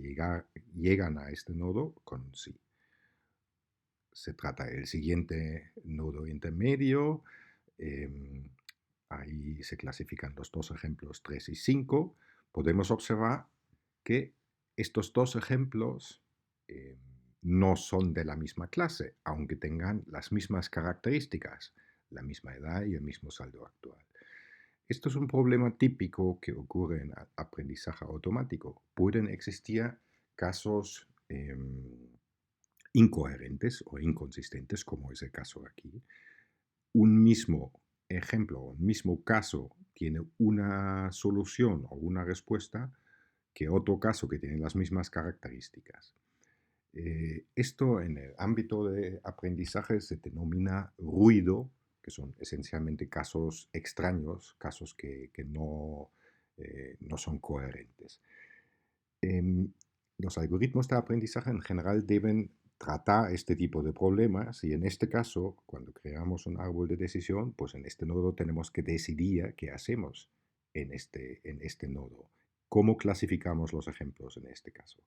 llegan a este nodo con un sí. Se trata del siguiente nodo intermedio. Ahí se clasifican los dos ejemplos 3 y 5. Podemos observar que estos dos ejemplos no son de la misma clase, aunque tengan las mismas características, la misma edad y el mismo saldo actual. Esto es un problema típico que ocurre en aprendizaje automático. Pueden existir casos incoherentes o inconsistentes, como es el caso aquí. Un mismo ejemplo, un mismo caso tiene una solución o una respuesta que otro caso que tiene las mismas características. Esto en el ámbito de aprendizaje se denomina ruido, que son esencialmente casos extraños, casos que no son coherentes. Em, los algoritmos de aprendizaje en general deben tratar este tipo de problemas y en este caso, cuando creamos un árbol de decisión, pues en este nodo tenemos que decidir qué hacemos en este nodo. ¿Cómo clasificamos los ejemplos en este caso?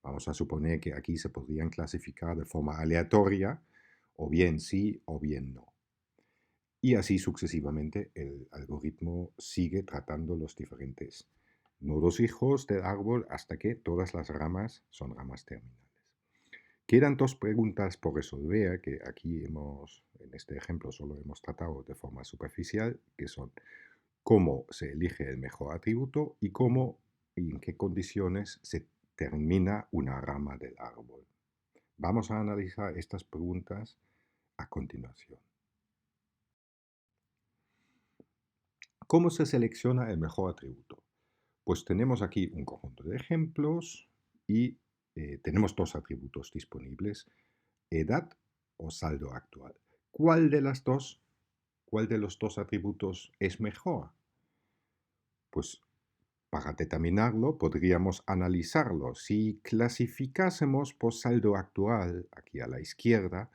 Vamos a suponer que aquí se podrían clasificar de forma aleatoria, o bien sí o bien no. Y así sucesivamente el algoritmo sigue tratando los diferentes nodos hijos del árbol hasta que todas las ramas son ramas terminales. Quedan dos preguntas por resolver que aquí en este ejemplo solo hemos tratado de forma superficial, que son cómo se elige el mejor atributo y cómo y en qué condiciones se termina una rama del árbol. Vamos a analizar estas preguntas a continuación. ¿Cómo se selecciona el mejor atributo? Pues tenemos aquí un conjunto de ejemplos y tenemos dos atributos disponibles, edad o saldo actual. ¿Cuál de cuál de los dos atributos es mejor? Pues para determinarlo podríamos analizarlo. Si clasificásemos por saldo actual, aquí a la izquierda,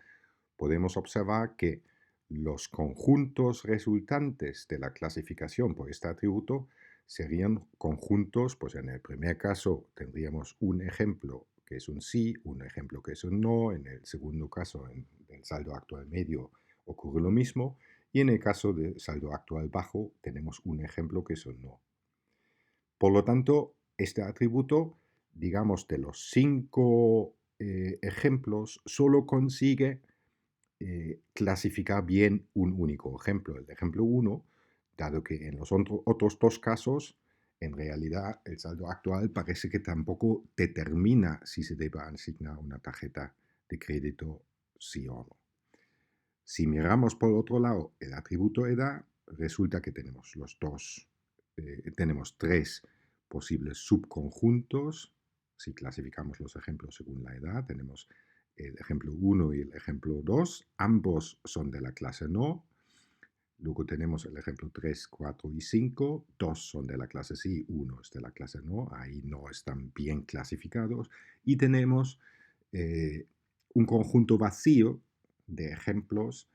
podemos observar que los conjuntos resultantes de la clasificación por este atributo serían conjuntos, pues en el primer caso tendríamos un ejemplo que es un sí, un ejemplo que es un no, en el segundo caso, en el saldo actual medio, ocurre lo mismo, y en el caso de saldo actual bajo tenemos un ejemplo que es un no. Por lo tanto, este atributo, digamos, de los 5 ejemplos, solo consigue clasificar bien un único ejemplo, el ejemplo 1, dado que en los otros dos casos, en realidad el saldo actual parece que tampoco determina si se debe asignar una tarjeta de crédito sí o no. Si miramos por otro lado el atributo edad, resulta que tenemos tenemos tres posibles subconjuntos. Si clasificamos los ejemplos según la edad, tenemos el ejemplo 1 y el ejemplo 2. Ambos son de la clase no. Luego tenemos el ejemplo 3, 4 y 5. 2 son de la clase sí, 1 es de la clase no. Ahí no están bien clasificados. Y tenemos un conjunto vacío de ejemplos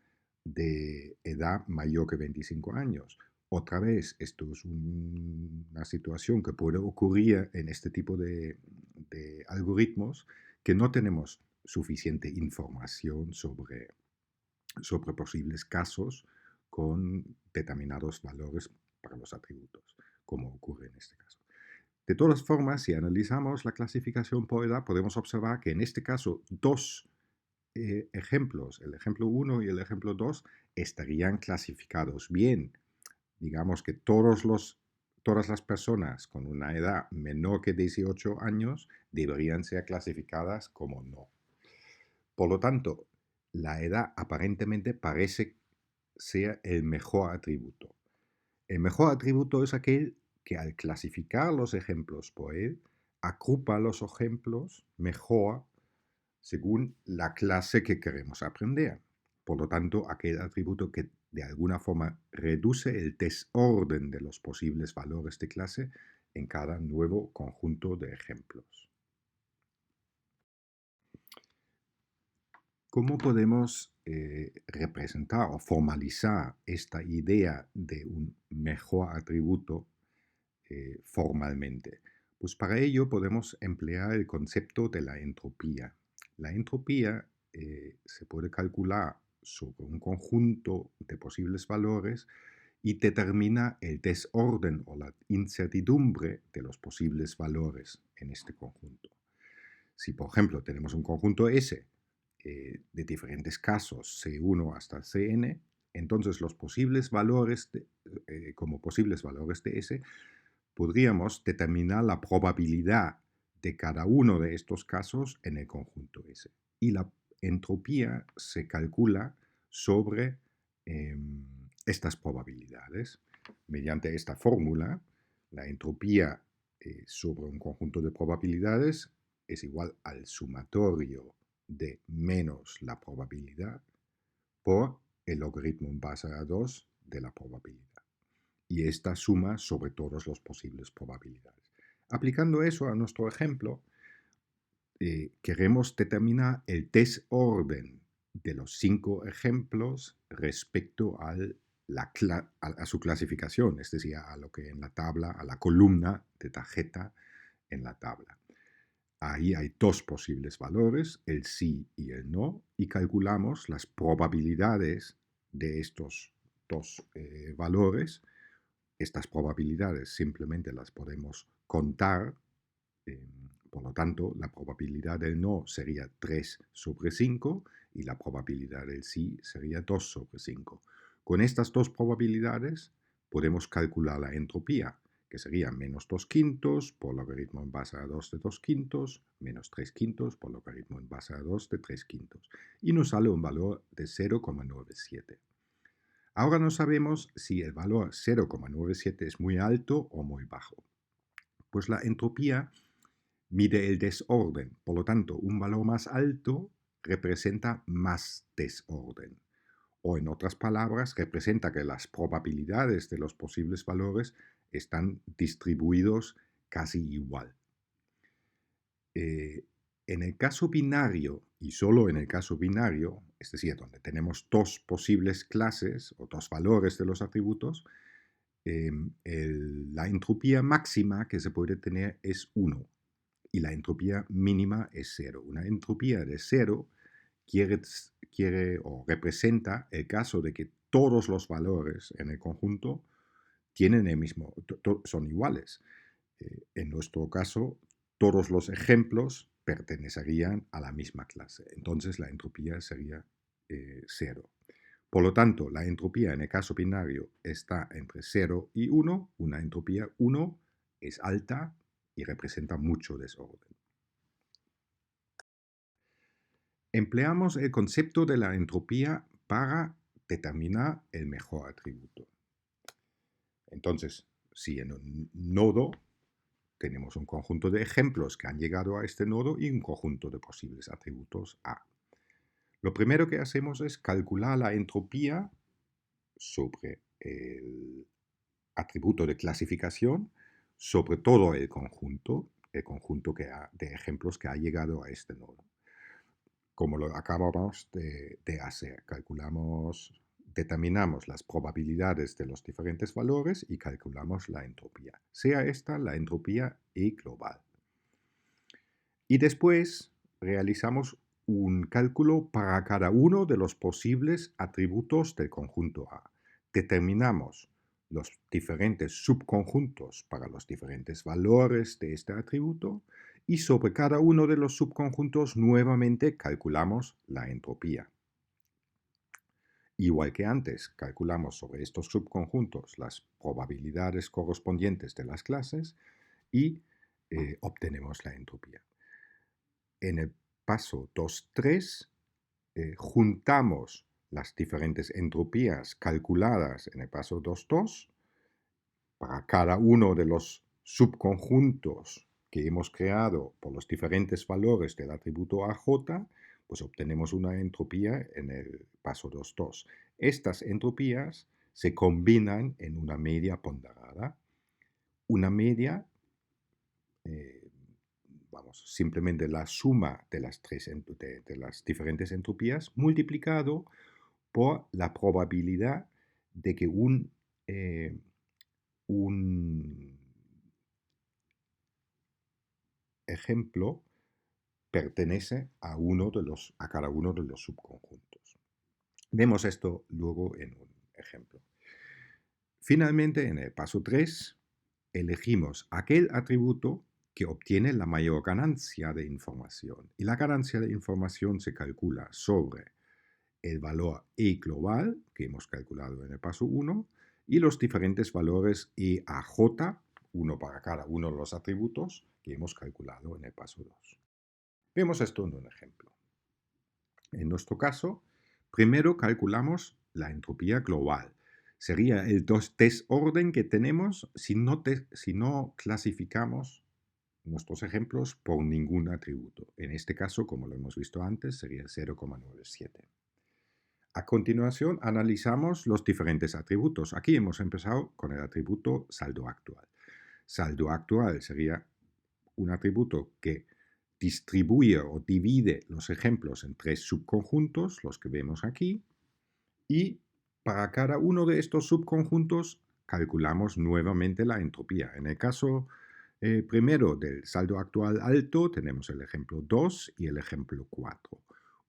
de edad mayor que 25 años. Otra vez, esto es una situación que puede ocurrir en este tipo de algoritmos, que no tenemos suficiente información sobre posibles casos con determinados valores para los atributos, como ocurre en este caso. De todas formas, si analizamos la clasificación por edad, podemos observar que en este caso dos ejemplos, el ejemplo 1 y el ejemplo 2, estarían clasificados bien. Digamos que todas las personas con una edad menor que 18 años deberían ser clasificadas como no. Por lo tanto, la edad aparentemente parece ser el mejor atributo. El mejor atributo es aquel que al clasificar los ejemplos por él, agrupa los ejemplos mejor según la clase que queremos aprender. Por lo tanto, aquel atributo que de alguna forma reduce el desorden de los posibles valores de clase en cada nuevo conjunto de ejemplos. ¿Cómo podemos representar o formalizar esta idea de un mejor atributo formalmente? Pues para ello podemos emplear el concepto de la entropía. La entropía se puede calcular sobre un conjunto de posibles valores y determina el desorden o la incertidumbre de los posibles valores en este conjunto. Si, por ejemplo, tenemos un conjunto S de diferentes casos, C1 hasta Cn, entonces los posibles valores, como posibles valores de S, podríamos determinar la probabilidad de cada uno de estos casos en el conjunto S. Y la entropía se calcula sobre estas probabilidades. Mediante esta fórmula, la entropía sobre un conjunto de probabilidades es igual al sumatorio de menos la probabilidad por el logaritmo en base a 2 de la probabilidad. Y esta suma sobre todas las posibles probabilidades. Aplicando eso a nuestro ejemplo, queremos determinar el desorden de los 5 ejemplos respecto a su clasificación, es decir, a lo que en la tabla, a la columna de tarjeta en la tabla. Ahí hay dos posibles valores, el sí y el no, y calculamos las probabilidades de estos dos valores. Estas probabilidades simplemente las podemos contar, por lo tanto, la probabilidad del no sería 3 sobre 5 y la probabilidad del sí sería 2 sobre 5. Con estas dos probabilidades podemos calcular la entropía, que sería menos 2 quintos por logaritmo en base a 2 de 2 quintos, menos 3 quintos por logaritmo en base a 2 de 3 quintos. Y nos sale un valor de 0,97. Ahora no sabemos si el valor 0,97 es muy alto o muy bajo. Pues la entropía mide el desorden. Por lo tanto, un valor más alto representa más desorden. O en otras palabras, representa que las probabilidades de los posibles valores están distribuidos casi igual. En el caso binario, y solo en el caso binario, es decir, donde tenemos dos posibles clases o dos valores de los atributos, la entropía máxima que se puede tener es 1 y la entropía mínima es 0. Una entropía de 0 quiere o representa el caso de que todos los valores en el conjunto tienen el mismo, son iguales. En nuestro caso, todos los ejemplos pertenecerían a la misma clase. Entonces la entropía sería 0. Por lo tanto, la entropía en el caso binario está entre 0 y 1. Una entropía 1 es alta y representa mucho desorden. Empleamos el concepto de la entropía para determinar el mejor atributo. Entonces, si en un nodo tenemos un conjunto de ejemplos que han llegado a este nodo y un conjunto de posibles atributos A. Lo primero que hacemos es calcular la entropía sobre el atributo de clasificación, sobre todo el conjunto de ejemplos que ha llegado a este nodo. Como lo acabamos de hacer, determinamos las probabilidades de los diferentes valores y calculamos la entropía, sea esta la entropía E global. Y después realizamos un cálculo para cada uno de los posibles atributos del conjunto A. Determinamos los diferentes subconjuntos para los diferentes valores de este atributo y sobre cada uno de los subconjuntos nuevamente calculamos la entropía. Igual que antes, calculamos sobre estos subconjuntos las probabilidades correspondientes de las clases y obtenemos la entropía. En el paso 2.3 juntamos las diferentes entropías calculadas en el paso 2.2 para cada uno de los subconjuntos que hemos creado por los diferentes valores del atributo AJ, pues obtenemos una entropía en el paso 2.2. Estas entropías se combinan en una media ponderada. Una media, simplemente la suma de las diferentes entropías multiplicado por la probabilidad de que un ejemplo pertenece a cada uno de los subconjuntos. Vemos esto luego en un ejemplo. Finalmente, en el paso 3, elegimos aquel atributo que obtiene la mayor ganancia de información. Y la ganancia de información se calcula sobre el valor E global, que hemos calculado en el paso 1, y los diferentes valores EAJ, uno para cada uno de los atributos, que hemos calculado en el paso 2. Vemos esto en un ejemplo. En nuestro caso, primero calculamos la entropía global. Sería el desorden que tenemos si no clasificamos nuestros ejemplos por ningún atributo. En este caso, como lo hemos visto antes, sería 0,97. A continuación, analizamos los diferentes atributos. Aquí hemos empezado con el atributo saldo actual. Saldo actual sería un atributo que distribuye o divide los ejemplos en 3 subconjuntos, los que vemos aquí, y para cada uno de estos subconjuntos calculamos nuevamente la entropía. En el caso primero del saldo actual alto tenemos el ejemplo 2 y el ejemplo 4.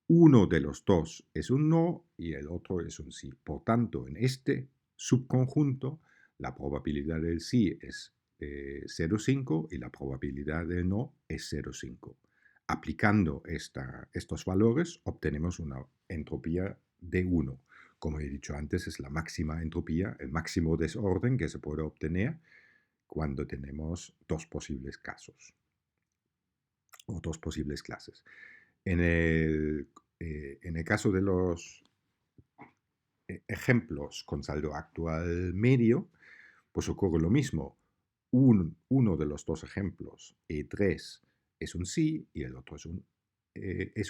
Uno de los dos es un no y el otro es un sí. Por tanto, en este subconjunto la probabilidad del sí es 0,5 y la probabilidad del no es 0,5. Aplicando estos valores obtenemos una entropía de 1. Como he dicho antes, es la máxima entropía, el máximo desorden que se puede obtener cuando tenemos dos posibles casos o dos posibles clases. En el caso de los ejemplos con saldo actual medio, pues ocurre lo mismo. Uno de los dos ejemplos, E3, es un sí y el otro es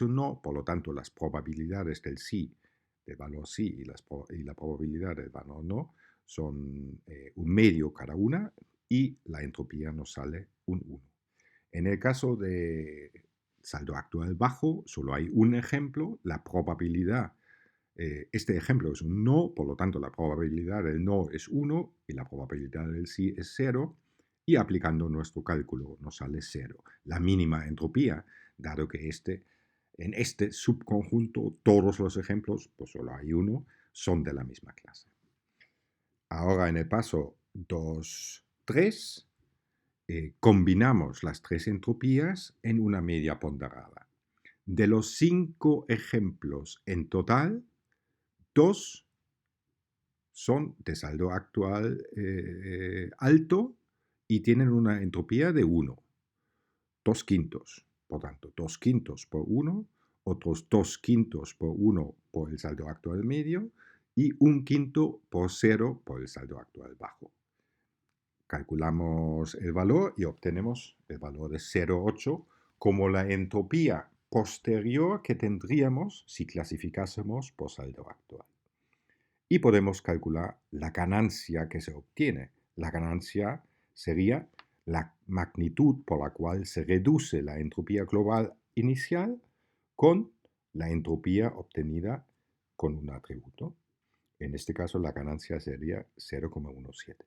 un no. Por lo tanto, las probabilidades del sí, del valor sí y la probabilidad del valor no son un medio cada una y la entropía nos sale un 1. En el caso de saldo actual bajo, solo hay un ejemplo. La probabilidad, este ejemplo es un no, por lo tanto la probabilidad del no es 1 y la probabilidad del sí es 0. Y aplicando nuestro cálculo nos sale 0. La mínima entropía, dado que en este subconjunto todos los ejemplos, pues solo hay uno, son de la misma clase. Ahora en el paso 2.3 combinamos las tres entropías en una media ponderada. De los 5 ejemplos en total, 2 son de saldo actual alto y tienen una entropía de 1. 2 quintos, por tanto, 2 quintos por 1, otros 2 quintos por 1 por el saldo actual medio y 1 quinto por 0 por el saldo actual bajo. Calculamos el valor y obtenemos el valor de 0,8 como la entropía posterior que tendríamos si clasificásemos por saldo actual. y podemos calcular la ganancia que se obtiene. La ganancia sería la magnitud por la cual se reduce la entropía global inicial con la entropía obtenida con un atributo. En este caso, la ganancia sería 0,17. El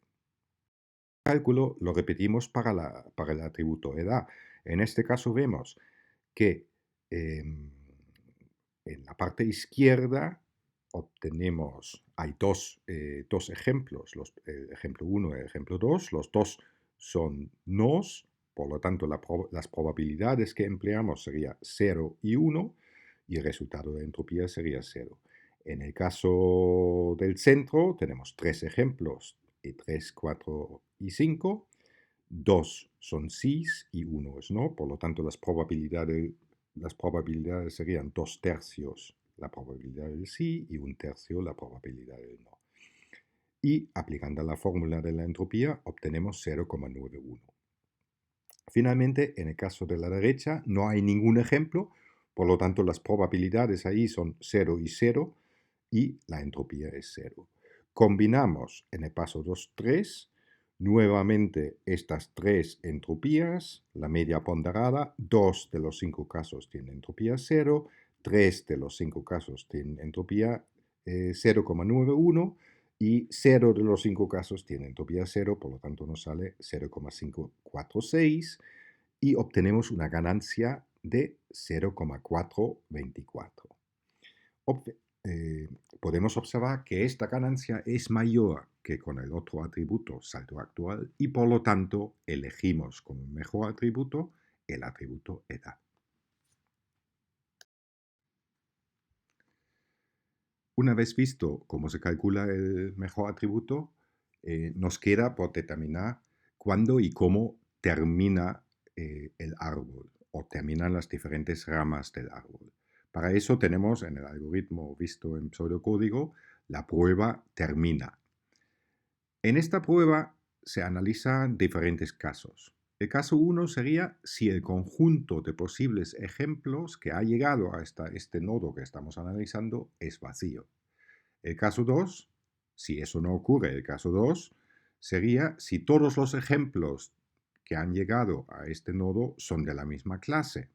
cálculo lo repetimos para el atributo edad. En este caso vemos que en la parte izquierda hay dos ejemplos, el ejemplo 1 y el ejemplo 2. Los dos son nos, por lo tanto las probabilidades que empleamos serían 0 y 1 y el resultado de entropía sería 0. En el caso del centro tenemos tres ejemplos, 3, 4 y 5. Dos son sís y uno es no, por lo tanto las probabilidades serían 2/3 la probabilidad del sí y 1/3 la probabilidad del no. Y aplicando la fórmula de la entropía obtenemos 0,91. Finalmente, en el caso de la derecha no hay ningún ejemplo, por lo tanto las probabilidades ahí son 0 y 0 y la entropía es 0. Combinamos en el paso 2, 3, nuevamente estas tres entropías, la media ponderada, 2 de los 5 casos tienen entropía 0, 3 de los 5 casos tienen entropía 0,91 y 0 de los 5 casos tiene entropía 0, por lo tanto nos sale 0,546 y obtenemos una ganancia de 0,424. Podemos observar que esta ganancia es mayor que con el otro atributo salto actual y por lo tanto elegimos como mejor atributo el atributo edad. Una vez visto cómo se calcula el mejor atributo, nos queda por determinar cuándo y cómo termina el árbol o terminan las diferentes ramas del árbol. Para eso tenemos en el algoritmo visto en pseudocódigo la prueba termina. En esta prueba se analizan diferentes casos. El caso 1 sería si el conjunto de posibles ejemplos que ha llegado a este nodo que estamos analizando es vacío. El caso 2, si eso no ocurre, el caso 2 sería si todos los ejemplos que han llegado a este nodo son de la misma clase.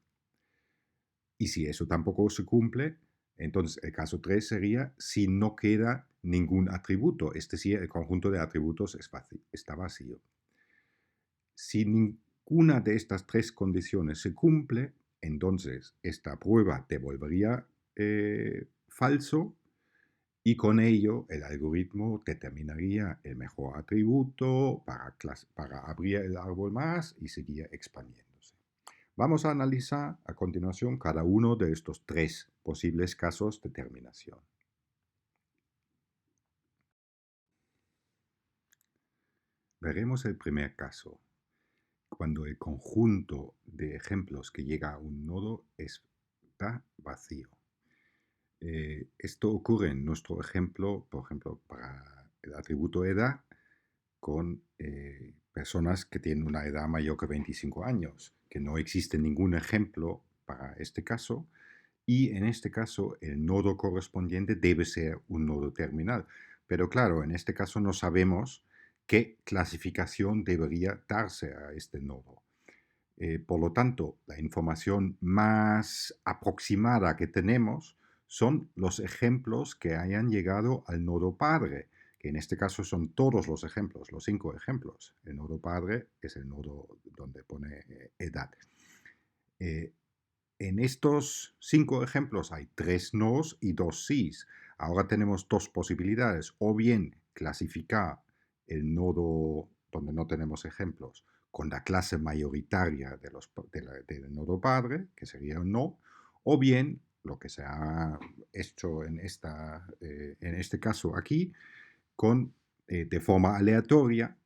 Y si eso tampoco se cumple, entonces el caso 3 sería si no queda ningún atributo, es decir, el conjunto de atributos está vacío. Si ninguna de estas tres condiciones se cumple, entonces esta prueba devolvería falso y con ello el algoritmo determinaría el mejor atributo para abrir el árbol más y seguir expandiéndose. Vamos a analizar a continuación cada uno de estos tres posibles casos de terminación. Veremos el primer caso, cuando el conjunto de ejemplos que llega a un nodo está vacío. Esto ocurre en nuestro ejemplo, por ejemplo, para el atributo edad, con personas que tienen una edad mayor que 25 años, que no existe ningún ejemplo para este caso, y en este caso el nodo correspondiente debe ser un nodo terminal. Pero claro, en este caso no sabemos qué clasificación debería darse a este nodo. Por lo tanto, la información más aproximada que tenemos son los ejemplos que hayan llegado al nodo padre, que en este caso son todos los ejemplos, los 5 ejemplos. El nodo padre es el nodo donde pone edad. En estos 5 ejemplos hay 3 nos y 2 sís. Ahora tenemos dos posibilidades, o bien clasificar el nodo donde no tenemos ejemplos con la clase mayoritaria del nodo padre, que sería un no, o bien lo que se ha hecho en este caso aquí, de forma aleatoria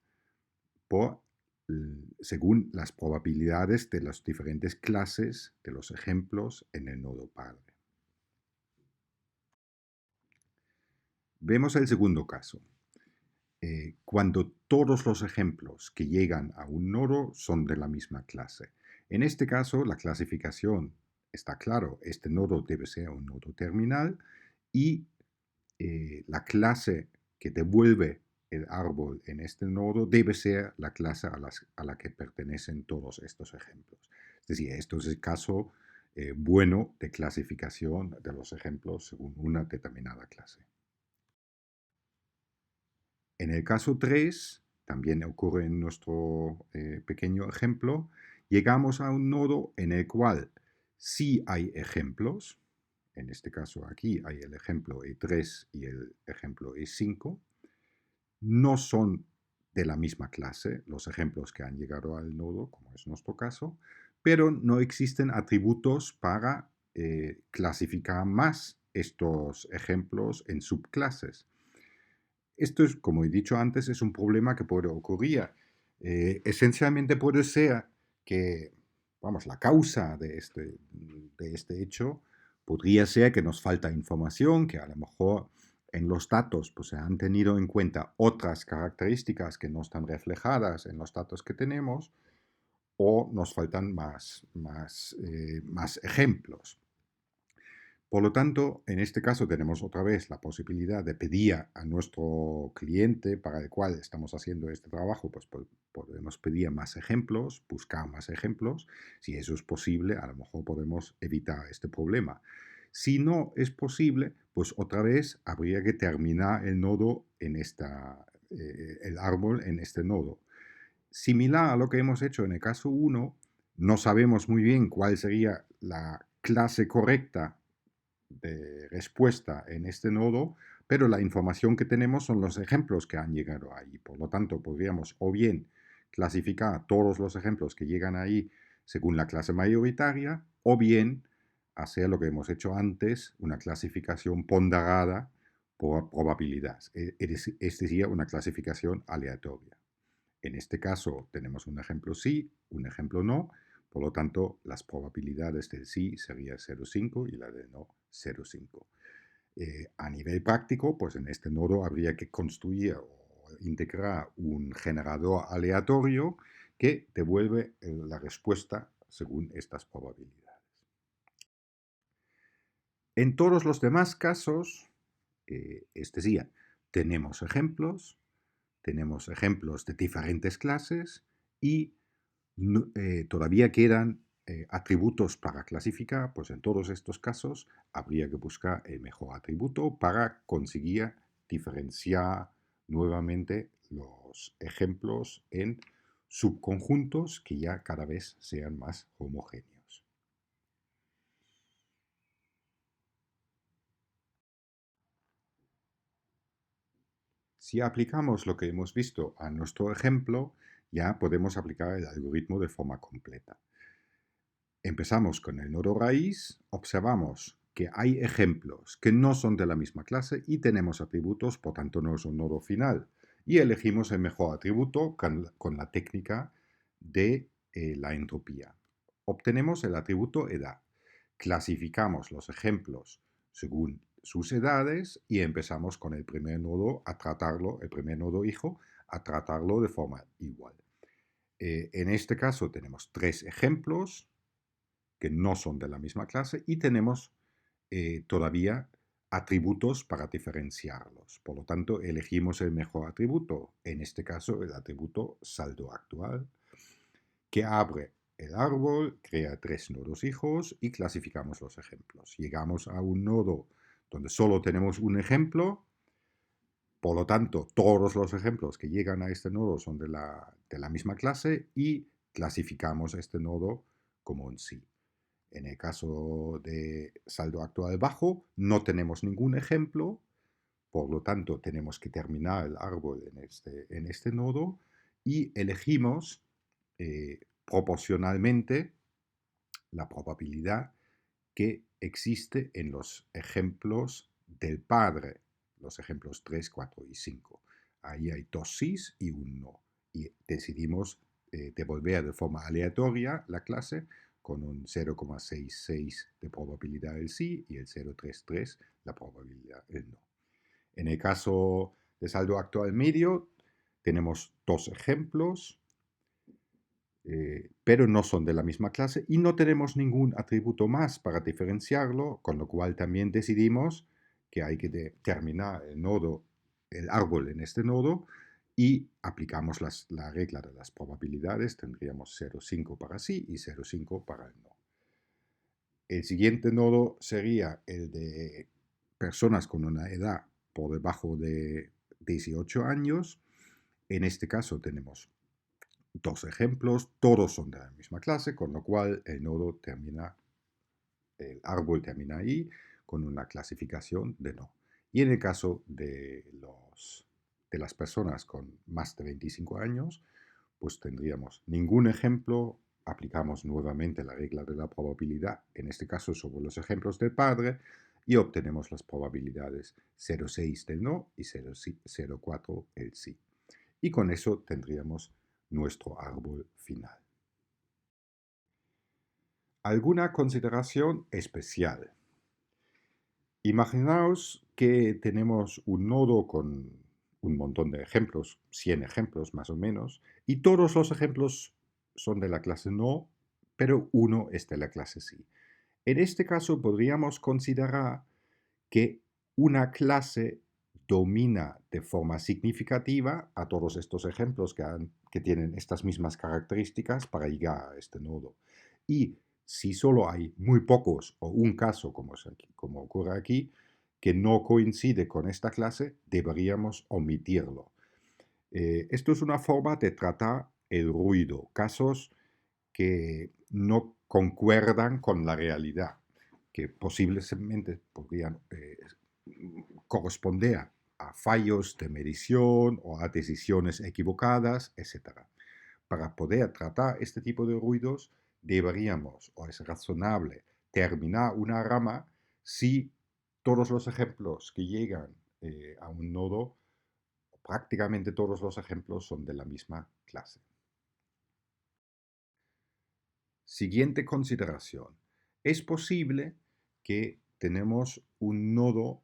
según las probabilidades de las diferentes clases de los ejemplos en el nodo padre. Vemos el segundo caso. Cuando todos los ejemplos que llegan a un nodo son de la misma clase. En este caso, la clasificación está claro. Este nodo debe ser un nodo terminal y la clase que devuelve el árbol en este nodo debe ser la clase a la que pertenecen todos estos ejemplos. Es decir, esto es el caso bueno de clasificación de los ejemplos según una determinada clase. En el caso 3, también ocurre en nuestro pequeño ejemplo, llegamos a un nodo en el cual sí hay ejemplos. En este caso aquí hay el ejemplo E3 y el ejemplo E5. No son de la misma clase los ejemplos que han llegado al nodo, como es nuestro caso, pero no existen atributos para clasificar más estos ejemplos en subclases. Esto es, como he dicho antes, es un problema que puede ocurrir. Esencialmente puede ser que, vamos, la causa de este hecho podría ser que nos falta información, que a lo mejor en los datos pues, se han tenido en cuenta otras características que no están reflejadas en los datos que tenemos, o nos faltan más ejemplos. Por lo tanto, en este caso tenemos otra vez la posibilidad de pedir a nuestro cliente para el cual estamos haciendo este trabajo, pues podemos pedir más ejemplos, buscar más ejemplos. Si eso es posible, a lo mejor podemos evitar este problema. Si no es posible, pues otra vez habría que terminar el nodo en el árbol en este nodo. Similar a lo que hemos hecho en el caso 1, no sabemos muy bien cuál sería la clase correcta de respuesta en este nodo, pero la información que tenemos son los ejemplos que han llegado ahí. Por lo tanto, podríamos o bien clasificar todos los ejemplos que llegan ahí según la clase mayoritaria, o bien hacer lo que hemos hecho antes, una clasificación ponderada por probabilidad. Es decir, una clasificación aleatoria. En este caso tenemos un ejemplo sí, un ejemplo no, por lo tanto las probabilidades del sí sería 0,5 y la del no 0,5. A nivel práctico, pues en este nodo habría que construir o integrar un generador aleatorio que devuelve la respuesta según estas probabilidades. En todos los demás casos, es decir, tenemos ejemplos de diferentes clases y todavía quedan atributos para clasificar, pues en todos estos casos habría que buscar el mejor atributo para conseguir diferenciar nuevamente los ejemplos en subconjuntos que ya cada vez sean más homogéneos. Si aplicamos lo que hemos visto a nuestro ejemplo, ya podemos aplicar el algoritmo de forma completa. Empezamos con el nodo raíz, observamos que hay ejemplos que no son de la misma clase y tenemos atributos, por tanto no es un nodo final. Y elegimos el mejor atributo con la técnica de la entropía. Obtenemos el atributo edad. Clasificamos los ejemplos según sus edades y empezamos con el primer nodo a tratarlo, el primer nodo hijo, a tratarlo de forma igual. En este caso tenemos 3 ejemplos que no son de la misma clase y tenemos todavía atributos para diferenciarlos. Por lo tanto, elegimos el mejor atributo, en este caso el atributo saldo actual, que abre el árbol, crea 3 nodos hijos y clasificamos los ejemplos. Llegamos a un nodo donde solo tenemos un ejemplo, por lo tanto, todos los ejemplos que llegan a este nodo son de la misma clase y clasificamos este nodo como un sí. En el caso de saldo actual bajo, no tenemos ningún ejemplo, por lo tanto tenemos que terminar el árbol en este nodo y elegimos proporcionalmente la probabilidad que existe en los ejemplos del padre, los ejemplos 3, 4 y 5. Ahí hay 2 sís y un no. Y decidimos devolver de forma aleatoria la clase con un 0,66 de probabilidad del sí y el 0,33 la probabilidad del no. En el caso de saldo actual medio, tenemos 2 ejemplos, pero no son de la misma clase y no tenemos ningún atributo más para diferenciarlo, con lo cual también decidimos que hay que determinar el árbol en este nodo y aplicamos la regla de las probabilidades. Tendríamos 0,5 para sí y 0,5 para el no. El siguiente nodo sería el de personas con una edad por debajo de 18 años. En este caso tenemos dos ejemplos, todos son de la misma clase, con lo cual el árbol termina ahí con una clasificación de no. Y en el caso de las personas con más de 25 años, pues tendríamos ningún ejemplo, aplicamos nuevamente la regla de la probabilidad, en este caso sobre los ejemplos del padre, y obtenemos las probabilidades 0,6 del no y 0,4 el sí. Y con eso tendríamos nuestro árbol final. ¿Alguna consideración especial? Imaginaos que tenemos un nodo con un montón de ejemplos, 100 ejemplos más o menos, y todos los ejemplos son de la clase no, pero uno es de la clase sí. En este caso podríamos considerar que una clase domina de forma significativa a todos estos ejemplos que tienen estas mismas características para llegar a este nodo. Y si solo hay muy pocos o un caso, como ocurre aquí, que no coincide con esta clase, deberíamos omitirlo. Esto es una forma de tratar el ruido, casos que no concuerdan con la realidad, que posiblemente podrían corresponder a fallos de medición o a decisiones equivocadas, etc. Para poder tratar este tipo de ruidos, deberíamos, o es razonable, terminar una rama si todos los ejemplos que llegan a un nodo, prácticamente todos los ejemplos son de la misma clase. Siguiente consideración. Es posible que tenemos un nodo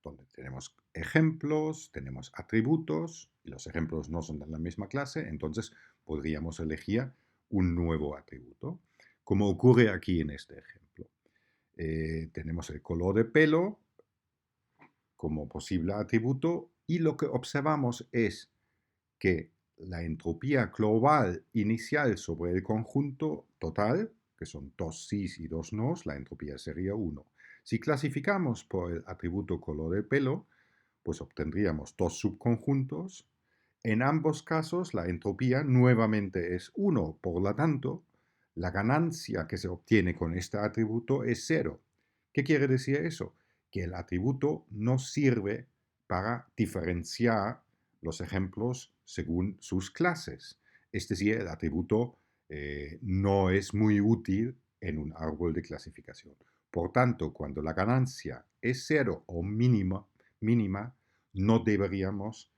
donde tenemos ejemplos, tenemos atributos, y los ejemplos no son de la misma clase, entonces podríamos elegir un nuevo atributo, como ocurre aquí en este ejemplo. Tenemos el color de pelo como posible atributo y lo que observamos es que la entropía global inicial sobre el conjunto total, que son dos sís y dos nos, la entropía sería 1. Si clasificamos por el atributo color de pelo, pues obtendríamos dos subconjuntos. En ambos casos la entropía nuevamente es 1, por lo tanto, la ganancia que se obtiene con este atributo es 0. ¿Qué quiere decir eso? Que el atributo no sirve para diferenciar los ejemplos según sus clases. Es decir, el atributo no es muy útil en un árbol de clasificación. Por tanto, cuando la ganancia es 0 o mínima, no deberíamos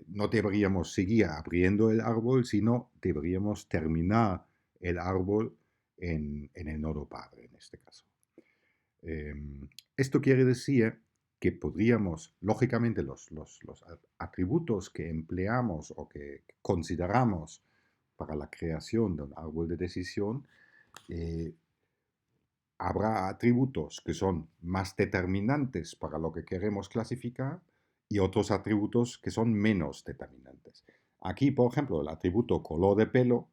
no deberíamos seguir abriendo el árbol, sino deberíamos terminar el árbol en el nodo padre, en este caso. Esto quiere decir que podríamos, lógicamente, los atributos que empleamos o que consideramos para la creación de un árbol de decisión, habrá atributos que son más determinantes para lo que queremos clasificar y otros atributos que son menos determinantes. Aquí, por ejemplo, el atributo color de pelo,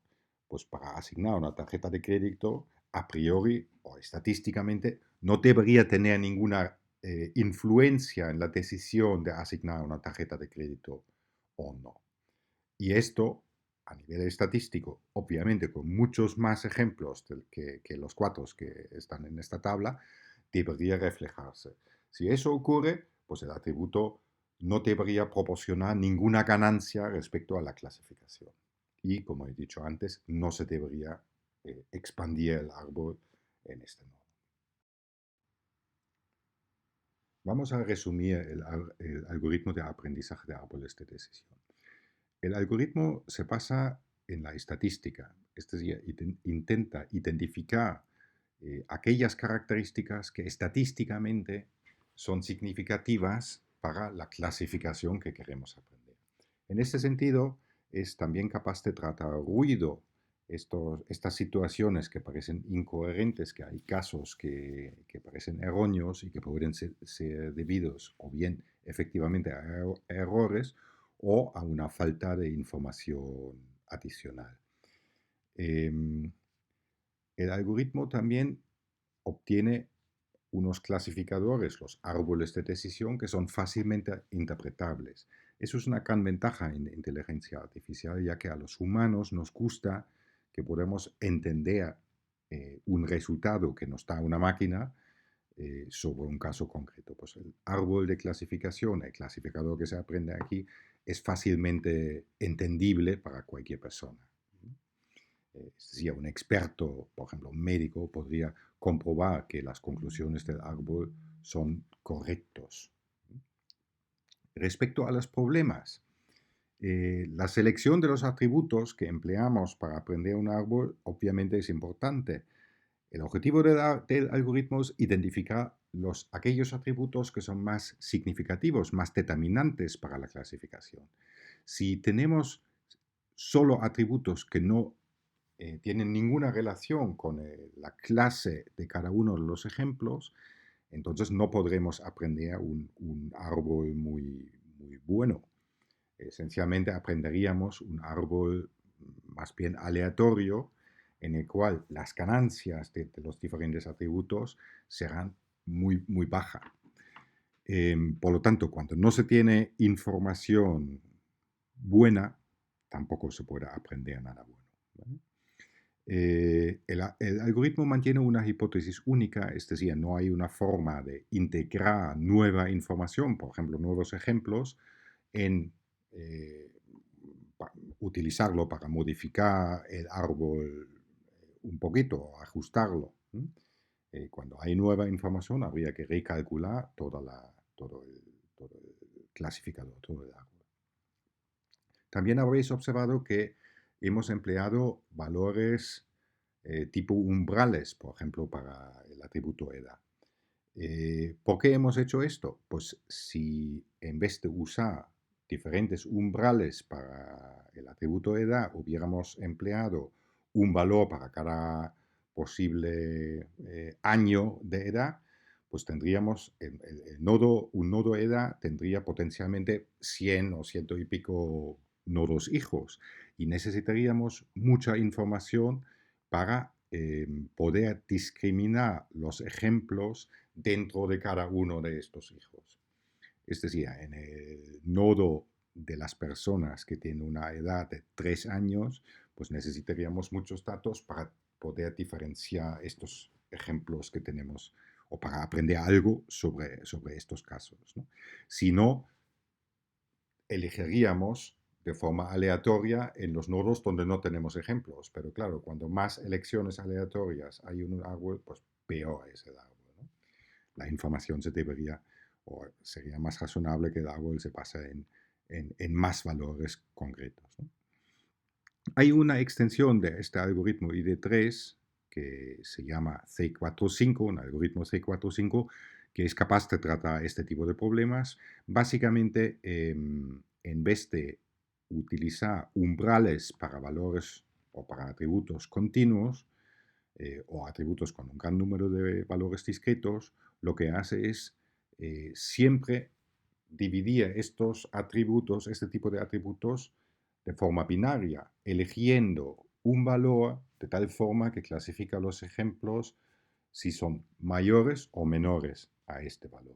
pues para asignar una tarjeta de crédito, a priori o estadísticamente, no debería tener ninguna influencia en la decisión de asignar una tarjeta de crédito o no. Y esto, a nivel estadístico, obviamente con muchos más ejemplos que los 4 que están en esta tabla, debería reflejarse. Si eso ocurre, pues el atributo no debería proporcionar ninguna ganancia respecto a la clasificación. Y, como he dicho antes, no se debería expandir el árbol en este nodo. Vamos a resumir el algoritmo de aprendizaje de árboles de decisión. El algoritmo se basa en la estadística, es decir, intenta identificar aquellas características que estadísticamente son significativas para la clasificación que queremos aprender. En este sentido, es también capaz de tratar ruido Estas situaciones que parecen incoherentes, que hay casos que parecen erróneos y que pueden ser debidos o bien efectivamente a errores o a una falta de información adicional. Em, el algoritmo también obtiene unos clasificadores, los árboles de decisión, que son fácilmente interpretables. Eso es una gran ventaja en inteligencia artificial, ya que a los humanos nos gusta que podamos entender un resultado que nos da una máquina sobre un caso concreto. Pues el árbol de clasificación, el clasificador que se aprende aquí, es fácilmente entendible para cualquier persona. Es decir, un experto, por ejemplo, un médico, podría comprobar que las conclusiones del árbol son correctos. Respecto a los problemas, la selección de los atributos que empleamos para aprender un árbol obviamente es importante. El objetivo del algoritmo es identificar aquellos atributos que son más significativos, más determinantes para la clasificación. Si tenemos solo atributos que no tienen ninguna relación con la clase de cada uno de los ejemplos, entonces no podremos aprender un árbol muy bueno. Esencialmente aprenderíamos un árbol más bien aleatorio en el cual las ganancias de los diferentes atributos serán muy bajas. Por lo tanto, cuando no se tiene información buena, tampoco se puede aprender nada bueno. ¿Vale? El algoritmo mantiene una hipótesis única, es decir, no hay una forma de integrar nueva información, por ejemplo, nuevos ejemplos, en eh, utilizarlo para modificar el árbol un poquito, ajustarlo. Cuando hay nueva información, habría que recalcular todo el clasificador, todo el árbol. También habréis observado que hemos empleado valores tipo umbrales, por ejemplo, para el atributo edad. ¿Por qué hemos hecho esto? Pues si en vez de usar diferentes umbrales para el atributo edad, hubiéramos empleado un valor para cada posible año de edad, pues tendríamos un nodo edad tendría potencialmente 100 o ciento y pico nodos hijos y necesitaríamos mucha información para poder discriminar los ejemplos dentro de cada uno de estos hijos. Es decir, en el nodo de las personas que tienen una edad de 3 años, pues necesitaríamos muchos datos para poder diferenciar estos ejemplos que tenemos o para aprender algo sobre estos casos, ¿no? Si no, elegiríamos de forma aleatoria en los nodos donde no tenemos ejemplos. Pero claro, cuando más elecciones aleatorias hay en un árbol, pues peor es el árbol, ¿no? La información se debería, o sería más razonable que el árbol se base en más valores concretos, ¿no? Hay una extensión de este algoritmo ID3 que se llama C45, un algoritmo C45, que es capaz de tratar este tipo de problemas. Básicamente, en vez de utilizar umbrales para valores o para atributos continuos o atributos con un gran número de valores discretos, lo que hace es siempre dividir estos atributos, este tipo de atributos, de forma binaria, eligiendo un valor de tal forma que clasifica los ejemplos si son mayores o menores a este valor.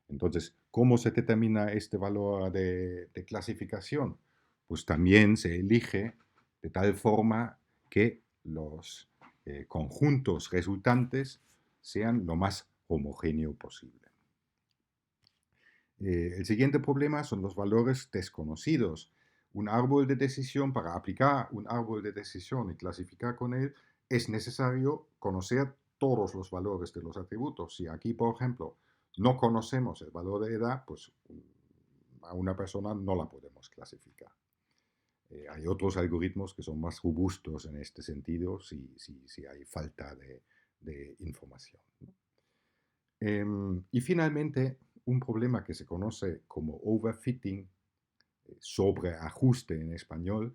Entonces, ¿cómo se determina este valor de clasificación? Pues también se elige de tal forma que los conjuntos resultantes sean lo más homogéneo posible. El siguiente problema son los valores desconocidos. Un árbol de decisión, para aplicar un árbol de decisión y clasificar con él, es necesario conocer todos los valores de los atributos. Si aquí, por ejemplo, no conocemos el valor de edad, pues a una persona no la podemos clasificar. Hay otros algoritmos que son más robustos en este sentido si hay falta de información, ¿no? Y finalmente, un problema que se conoce como overfitting, sobreajuste en español,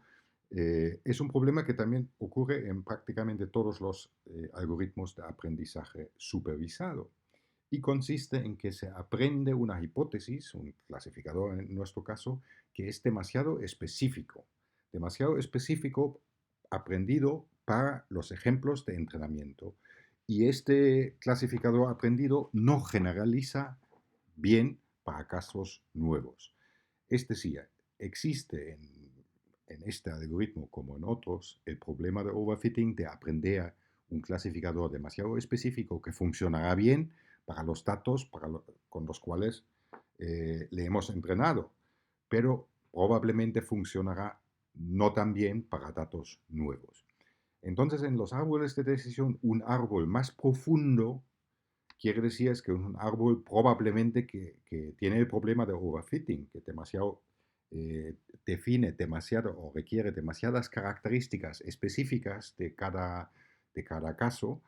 Es un problema que también ocurre en prácticamente todos los algoritmos de aprendizaje supervisado y consiste en que se aprende una hipótesis, un clasificador en nuestro caso, que es demasiado específico aprendido para los ejemplos de entrenamiento. Y este clasificador aprendido no generaliza bien para casos nuevos. Es decir, existe en este algoritmo, como en otros, el problema de overfitting, de aprender un clasificador demasiado específico que funcionará bien para los datos con los cuales le hemos entrenado, pero probablemente funcionará no tan bien para datos nuevos. Entonces, en los árboles de decisión, un árbol más profundo quiere decir es que un árbol probablemente que tiene el problema de overfitting, que demasiado define demasiado o requiere demasiadas características específicas de cada caso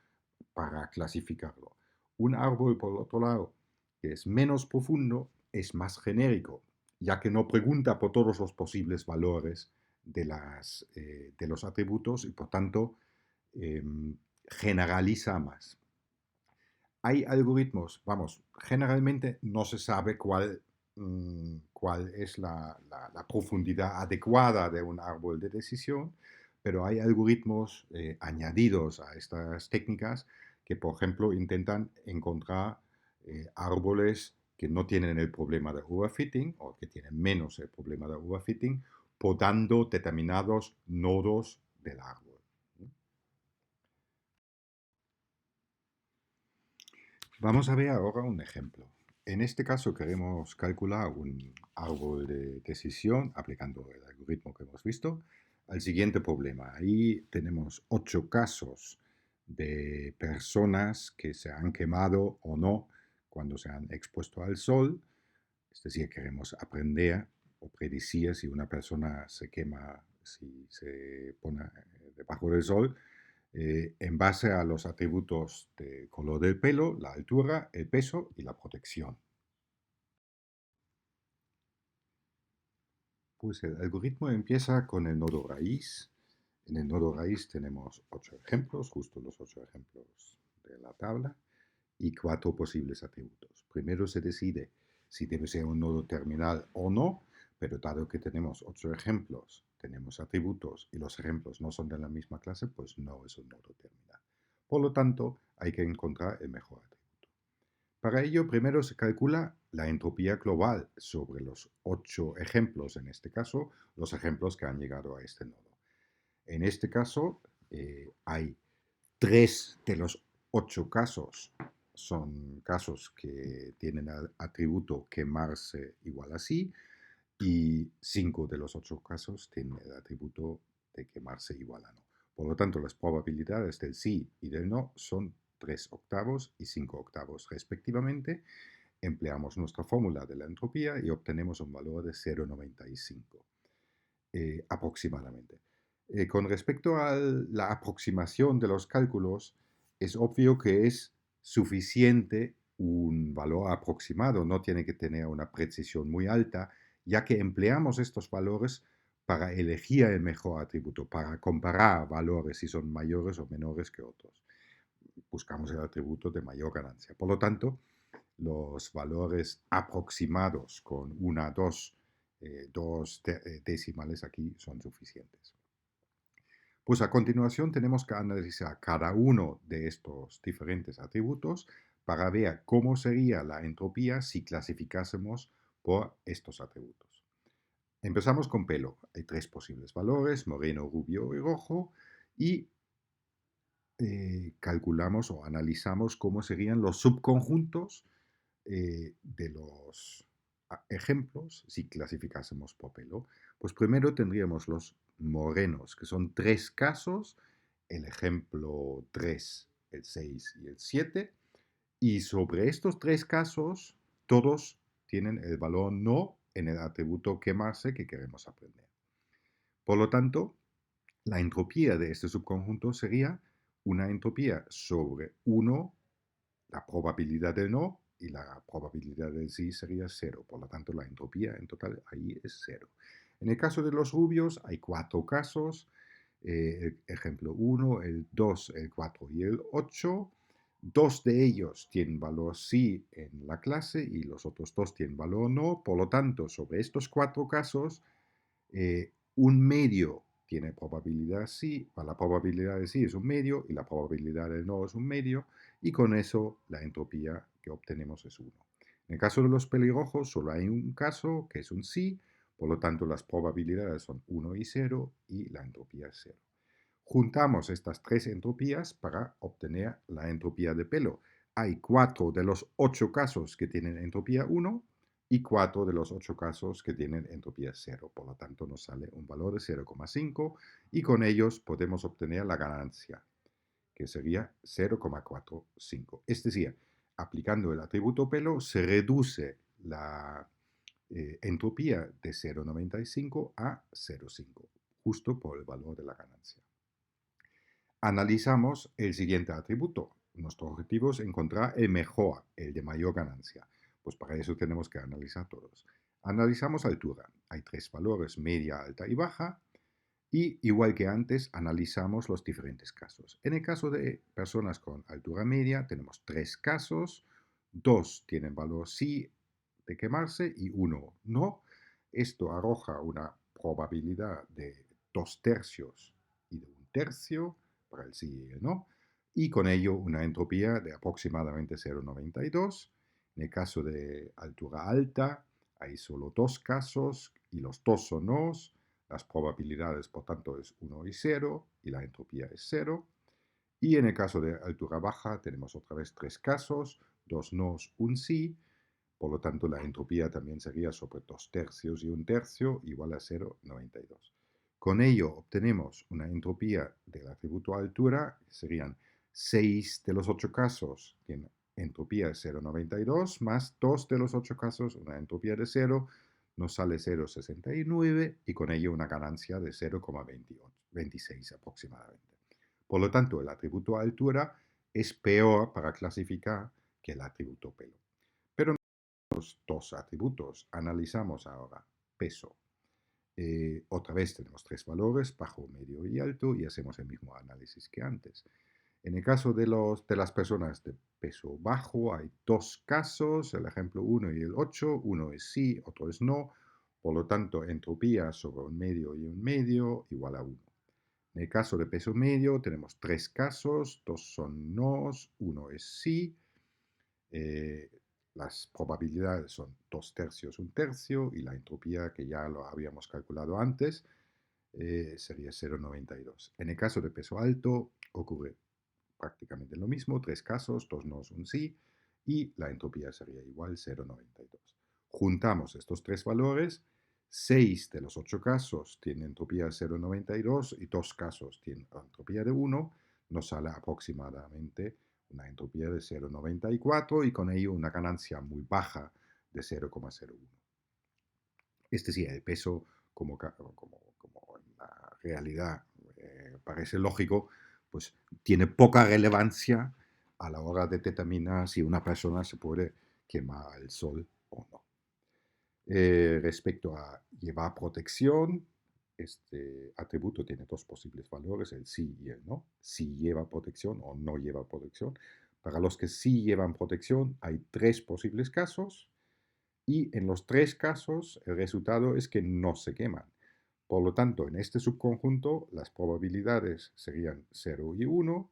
para clasificarlo. Un árbol, por otro lado, que es menos profundo, es más genérico, ya que no pregunta por todos los posibles valores de los atributos y por tanto eh, generaliza más. Hay algoritmos, vamos, generalmente no se sabe cuál es la profundidad adecuada de un árbol de decisión, pero hay algoritmos añadidos a estas técnicas que, por ejemplo, intentan encontrar árboles que no tienen el problema de overfitting o que tienen menos el problema de overfitting, podando determinados nodos del árbol. Vamos a ver ahora un ejemplo. En este caso queremos calcular un árbol de decisión aplicando el algoritmo que hemos visto al siguiente problema. Ahí tenemos 8 casos de personas que se han quemado o no cuando se han expuesto al sol. Es decir, queremos aprender o predecir si una persona se quema si se pone debajo del sol en base a los atributos de color del pelo, la altura, el peso y la protección. Pues el algoritmo empieza con el nodo raíz. En el nodo raíz tenemos 8 ejemplos, justo los 8 ejemplos de la tabla, y 4 posibles atributos. Primero se decide si debe ser un nodo terminal o no, pero dado que tenemos 8 ejemplos, tenemos atributos y los ejemplos no son de la misma clase, pues no es un nodo terminal. Por lo tanto, hay que encontrar el mejor atributo. Para ello, primero se calcula la entropía global sobre los 8 ejemplos, en este caso, los ejemplos que han llegado a este nodo. En este caso, hay 3 de los 8 casos son casos que tienen el atributo quemarse igual a sí y 5 de los 8 casos tienen el atributo de quemarse igual a no. Por lo tanto, las probabilidades del sí y del no son 3 octavos y 5 octavos respectivamente. Empleamos nuestra fórmula de la entropía y obtenemos un valor de 0,95 aproximadamente. Con respecto a la aproximación de los cálculos, es obvio que es suficiente un valor aproximado, no tiene que tener una precisión muy alta, ya que empleamos estos valores para elegir el mejor atributo, para comparar valores si son mayores o menores que otros. Buscamos el atributo de mayor ganancia. Por lo tanto, los valores aproximados con una, dos decimales aquí son suficientes. Pues a continuación tenemos que analizar cada uno de estos diferentes atributos para ver cómo sería la entropía si clasificásemos por estos atributos. Empezamos con pelo. Hay 3 posibles valores, moreno, rubio y rojo, y calculamos o analizamos cómo serían los subconjuntos de los ejemplos si clasificásemos por pelo. Pues primero tendríamos los morenos, que son 3 casos, el ejemplo 3, el 6 y el 7, y sobre estos 3 casos, todos tienen el valor no en el atributo quemarse que queremos aprender. Por lo tanto, la entropía de este subconjunto sería una entropía sobre 1, la probabilidad del no, y la probabilidad del sí sería 0. Por lo tanto, la entropía en total ahí es 0. En el caso de los rubios hay 4 casos. Ejemplo 1, el 2, el 4 y el 8. Dos de ellos tienen valor sí en la clase y los otros dos tienen valor no. Por lo tanto, sobre estos 4 casos, un medio tiene probabilidad sí, la probabilidad de sí es un medio y la probabilidad de no es un medio, y con eso la entropía que obtenemos es 1. En el caso de los pelirrojos solo hay un caso que es un sí, por lo tanto las probabilidades son 1 y 0 y la entropía es 0. Juntamos estas 3 entropías para obtener la entropía de pelo. Hay 4 de los 8 casos que tienen entropía 1 y 4 de los 8 casos que tienen entropía 0. Por lo tanto, nos sale un valor de 0,5 y con ellos podemos obtener la ganancia, que sería 0,45. Es decir, aplicando el atributo pelo se reduce la entropía de 0,95 a 0,5, justo por el valor de la ganancia. Analizamos el siguiente atributo. Nuestro objetivo es encontrar el mejor, el de mayor ganancia. Pues para eso tenemos que analizar todos. Analizamos altura. Hay 3 valores, media, alta y baja. Y igual que antes, analizamos los diferentes casos. En el caso de personas con altura media, tenemos 3 casos. 2 tienen valor sí de quemarse y 1 no. Esto arroja una probabilidad de 2/3 y de 1/3 para el sí y el no, y con ello una entropía de aproximadamente 0,92. En el caso de altura alta, hay solo 2 casos y los dos son nos. Las probabilidades, por tanto, es 1 y 0 y la entropía es 0. Y en el caso de altura baja tenemos otra vez 3 casos, 2 nos, un sí. Por lo tanto, la entropía también sería sobre 2/3 y 1/3 igual a 0,92. Con ello obtenemos una entropía del atributo altura, que serían 6 de los 8 casos tienen entropía de 0,92, más 2 de los 8 casos una entropía de 0, nos sale 0,69 y con ello una ganancia de 0,26 aproximadamente. Por lo tanto, el atributo altura es peor para clasificar que el atributo pelo. Pero los 2 atributos. Analizamos ahora peso. Otra vez tenemos 3 valores, bajo, medio y alto, y hacemos el mismo análisis que antes. En el caso de las personas de peso bajo, hay 2 casos, el ejemplo 1 y el 8. Uno es sí, otro es no. Por lo tanto, entropía sobre un medio y un medio igual a 1. En el caso de peso medio tenemos 3 casos, 2 son nos, 1 es sí. Las probabilidades son 2/3, 1/3 y la entropía, que ya lo habíamos calculado antes, sería 0,92. En el caso de peso alto ocurre prácticamente lo mismo, 3 casos, 2 nos, un sí, y la entropía sería igual 0,92. Juntamos estos 3 valores, 6 de los 8 casos tienen entropía de 0,92 y 2 casos tienen entropía de 1, nos sale aproximadamente una entropía de 0,94 y con ello una ganancia muy baja de 0,01. Es decir, el peso, como en la realidad parece lógico, pues tiene poca relevancia a la hora de determinar si una persona se puede quemar al sol o no. Respecto a llevar protección, este atributo tiene 2 posibles valores, el sí y el no. Si lleva protección o no lleva protección. Para los que sí llevan protección, hay 3 posibles casos y en los 3 casos el resultado es que no se queman. Por lo tanto, en este subconjunto las probabilidades serían 0 y 1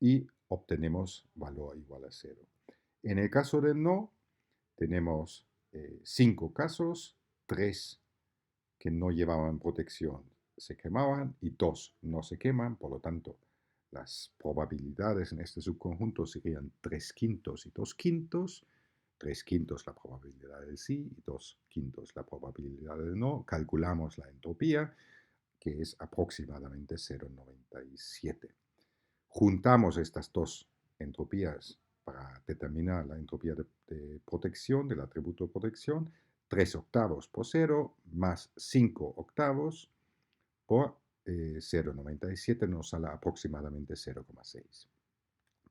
y obtenemos valor igual a 0. En el caso del no, tenemos 5 casos, 3 que no llevaban protección se quemaban y 2 no se queman, por lo tanto las probabilidades en este subconjunto serían 3/5 y 2/5. 3/5 la probabilidad del sí y 2/5 la probabilidad del no. Calculamos la entropía, que es aproximadamente 0,97. Juntamos estas dos entropías para determinar la entropía de protección, del atributo de protección. 3/8 por 0 más 5/8 por 0,97 nos sale aproximadamente 0,6.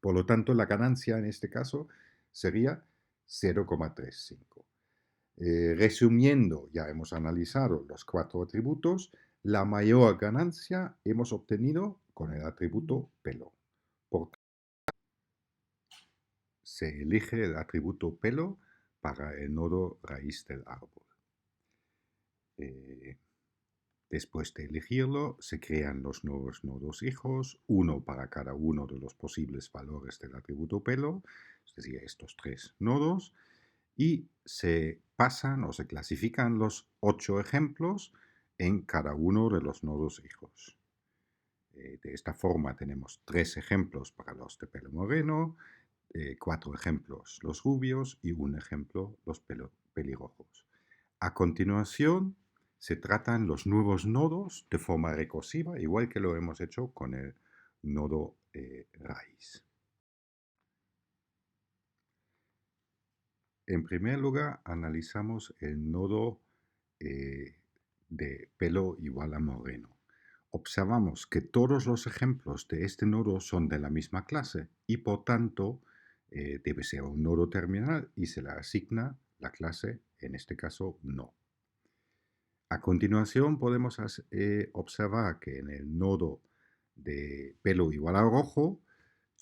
Por lo tanto, la ganancia en este caso sería 0,35. Resumiendo, ya hemos analizado los 4 atributos. La mayor ganancia hemos obtenido con el atributo pelo. Por se elige el atributo pelo para el nodo raíz del árbol. Eh, Después de elegirlo, se crean los nuevos nodos hijos, uno para cada uno de los posibles valores del atributo pelo, es decir, estos 3 nodos, y se pasan o se clasifican los 8 ejemplos en cada uno de los nodos hijos. De esta forma tenemos 3 ejemplos para los de pelo moreno, 4 ejemplos los rubios y un ejemplo los pelirrojos. A continuación se tratan los nuevos nodos de forma recursiva, igual que lo hemos hecho con el nodo raíz. En primer lugar, analizamos el nodo de pelo igual a moreno. Observamos que todos los ejemplos de este nodo son de la misma clase y por tanto debe ser un nodo terminal y se le asigna la clase, en este caso, no. A continuación podemos observar que en el nodo de pelo igual a rojo,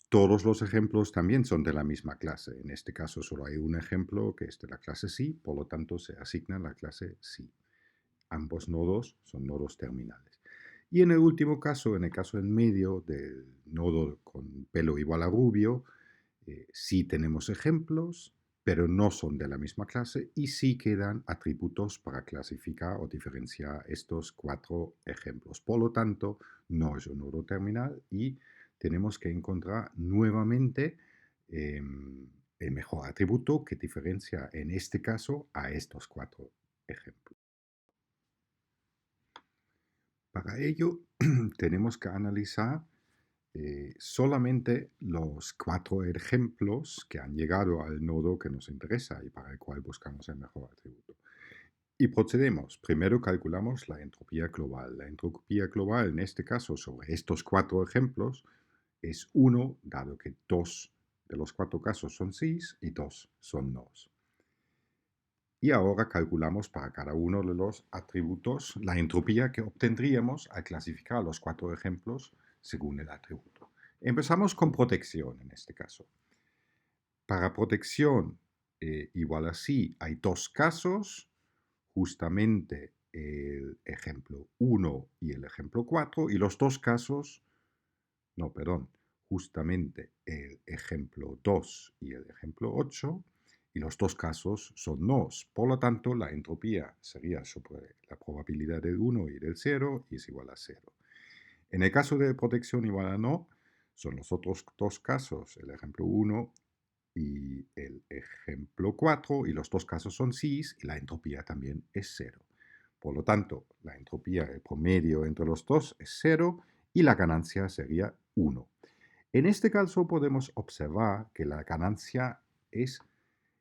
todos los ejemplos también son de la misma clase. En este caso solo hay un ejemplo que es de la clase sí, por lo tanto se asigna la clase sí. Ambos nodos son nodos terminales. Y en el último caso, en el caso en medio del nodo con pelo igual a rubio, sí tenemos ejemplos, pero no son de la misma clase y sí quedan atributos para clasificar o diferenciar estos 4 ejemplos. Por lo tanto, no es un nodo terminal y tenemos que encontrar nuevamente el mejor atributo que diferencia en este caso a estos 4 ejemplos. Para ello, tenemos que analizar solamente los 4 ejemplos que han llegado al nodo que nos interesa y para el cual buscamos el mejor atributo. Y procedemos. Primero calculamos la entropía global. La entropía global, en este caso, sobre estos 4 ejemplos, es 1, dado que 2 de los 4 casos son sís y 2 son nos. Y ahora calculamos para cada uno de los atributos la entropía que obtendríamos al clasificar los 4 ejemplos según el atributo. Empezamos con protección en este caso. Para protección igual a sí hay 2 casos, justamente el ejemplo 1 y el ejemplo 4, y los 2 casos, no, perdón, justamente el ejemplo 2 y el ejemplo 8, y los 2 casos son nos. Por lo tanto, la entropía sería sobre la probabilidad del 1 y del 0 y es igual a 0. En el caso de protección igual a no, son los otros 2 casos, el ejemplo 1 y el ejemplo 4, y los 2 casos son sí, y la entropía también es 0. Por lo tanto, la entropía, el promedio entre los dos es 0 y la ganancia sería 1. En este caso podemos observar que la ganancia es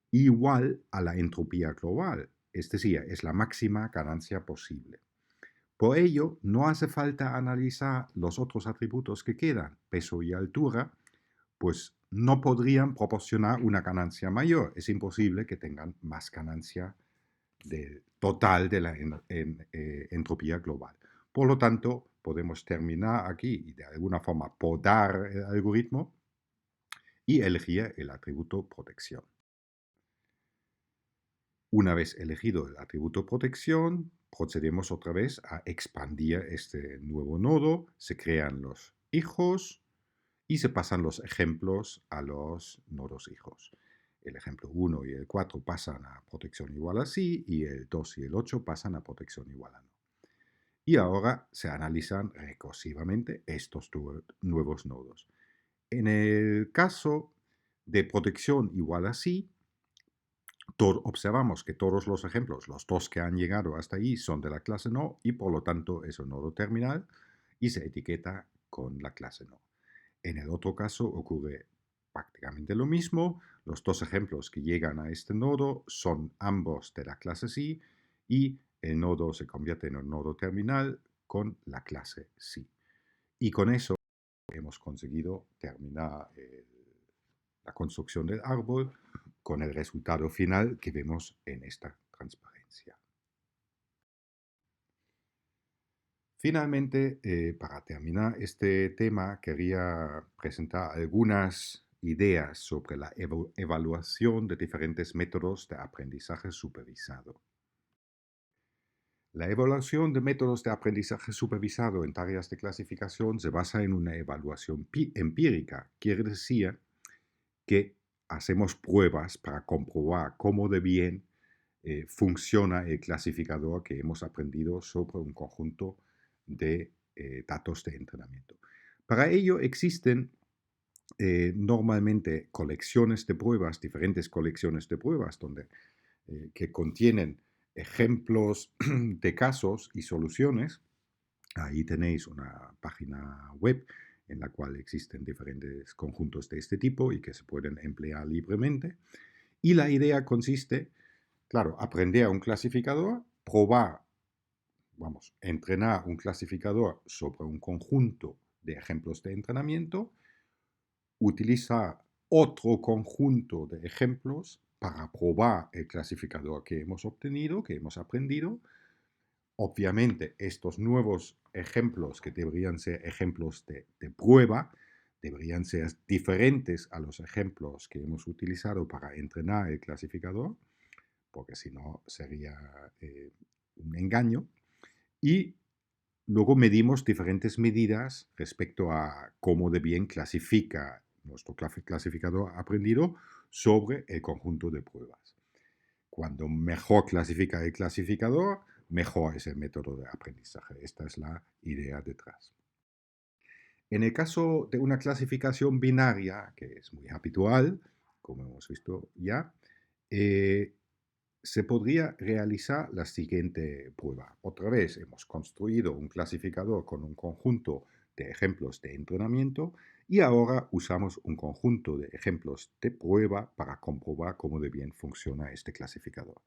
igual a la entropía global, es decir, es la máxima ganancia posible. Por ello, no hace falta analizar los otros atributos que quedan, peso y altura, pues no podrían proporcionar una ganancia mayor. Es imposible que tengan más ganancia del total de la entropía global. Por lo tanto, podemos terminar aquí y de alguna forma podar el algoritmo y elegir el atributo protección. Una vez elegido el atributo protección, procedemos otra vez a expandir este nuevo nodo, se crean los hijos y se pasan los ejemplos a los nodos hijos. El ejemplo 1 y el 4 pasan a protección igual a sí y el 2 y el 8 pasan a protección igual a no. Y ahora se analizan recursivamente estos nuevos nodos. En el caso de protección igual a sí, observamos que todos los ejemplos, los 2 que han llegado hasta ahí, son de la clase no y por lo tanto es un nodo terminal y se etiqueta con la clase no. En el otro caso ocurre prácticamente lo mismo. Los 2 ejemplos que llegan a este nodo son ambos de la clase sí y el nodo se convierte en un nodo terminal con la clase sí. Y con eso hemos conseguido terminar la construcción del árbol con el resultado final que vemos en esta transparencia. Finalmente, para terminar este tema, quería presentar algunas ideas sobre la evaluación de diferentes métodos de aprendizaje supervisado. La evaluación de métodos de aprendizaje supervisado en tareas de clasificación se basa en una evaluación empírica. Quiere decir que hacemos pruebas para comprobar cómo de bien funciona el clasificador que hemos aprendido sobre un conjunto de datos de entrenamiento. Para ello existen normalmente colecciones de pruebas, diferentes colecciones de pruebas que contienen ejemplos de casos y soluciones. Ahí tenéis una página web en la cual existen diferentes conjuntos de este tipo y que se pueden emplear libremente. Y la idea consiste, claro, aprender a un clasificador, probar, vamos, entrenar un clasificador sobre un conjunto de ejemplos de entrenamiento, utilizar otro conjunto de ejemplos para probar el clasificador que hemos obtenido, que hemos aprendido. Obviamente, estos nuevos ejemplos, que deberían ser ejemplos de prueba, deberían ser diferentes a los ejemplos que hemos utilizado para entrenar el clasificador, porque si no sería un engaño. Y luego medimos diferentes medidas respecto a cómo de bien clasifica nuestro clasificador aprendido sobre el conjunto de pruebas. Cuando mejor clasifica el clasificador, mejor es el método de aprendizaje. Esta es la idea detrás. En el caso de una clasificación binaria, que es muy habitual, como hemos visto ya, se podría realizar la siguiente prueba. Otra vez hemos construido un clasificador con un conjunto de ejemplos de entrenamiento y ahora usamos un conjunto de ejemplos de prueba para comprobar cómo de bien funciona este clasificador.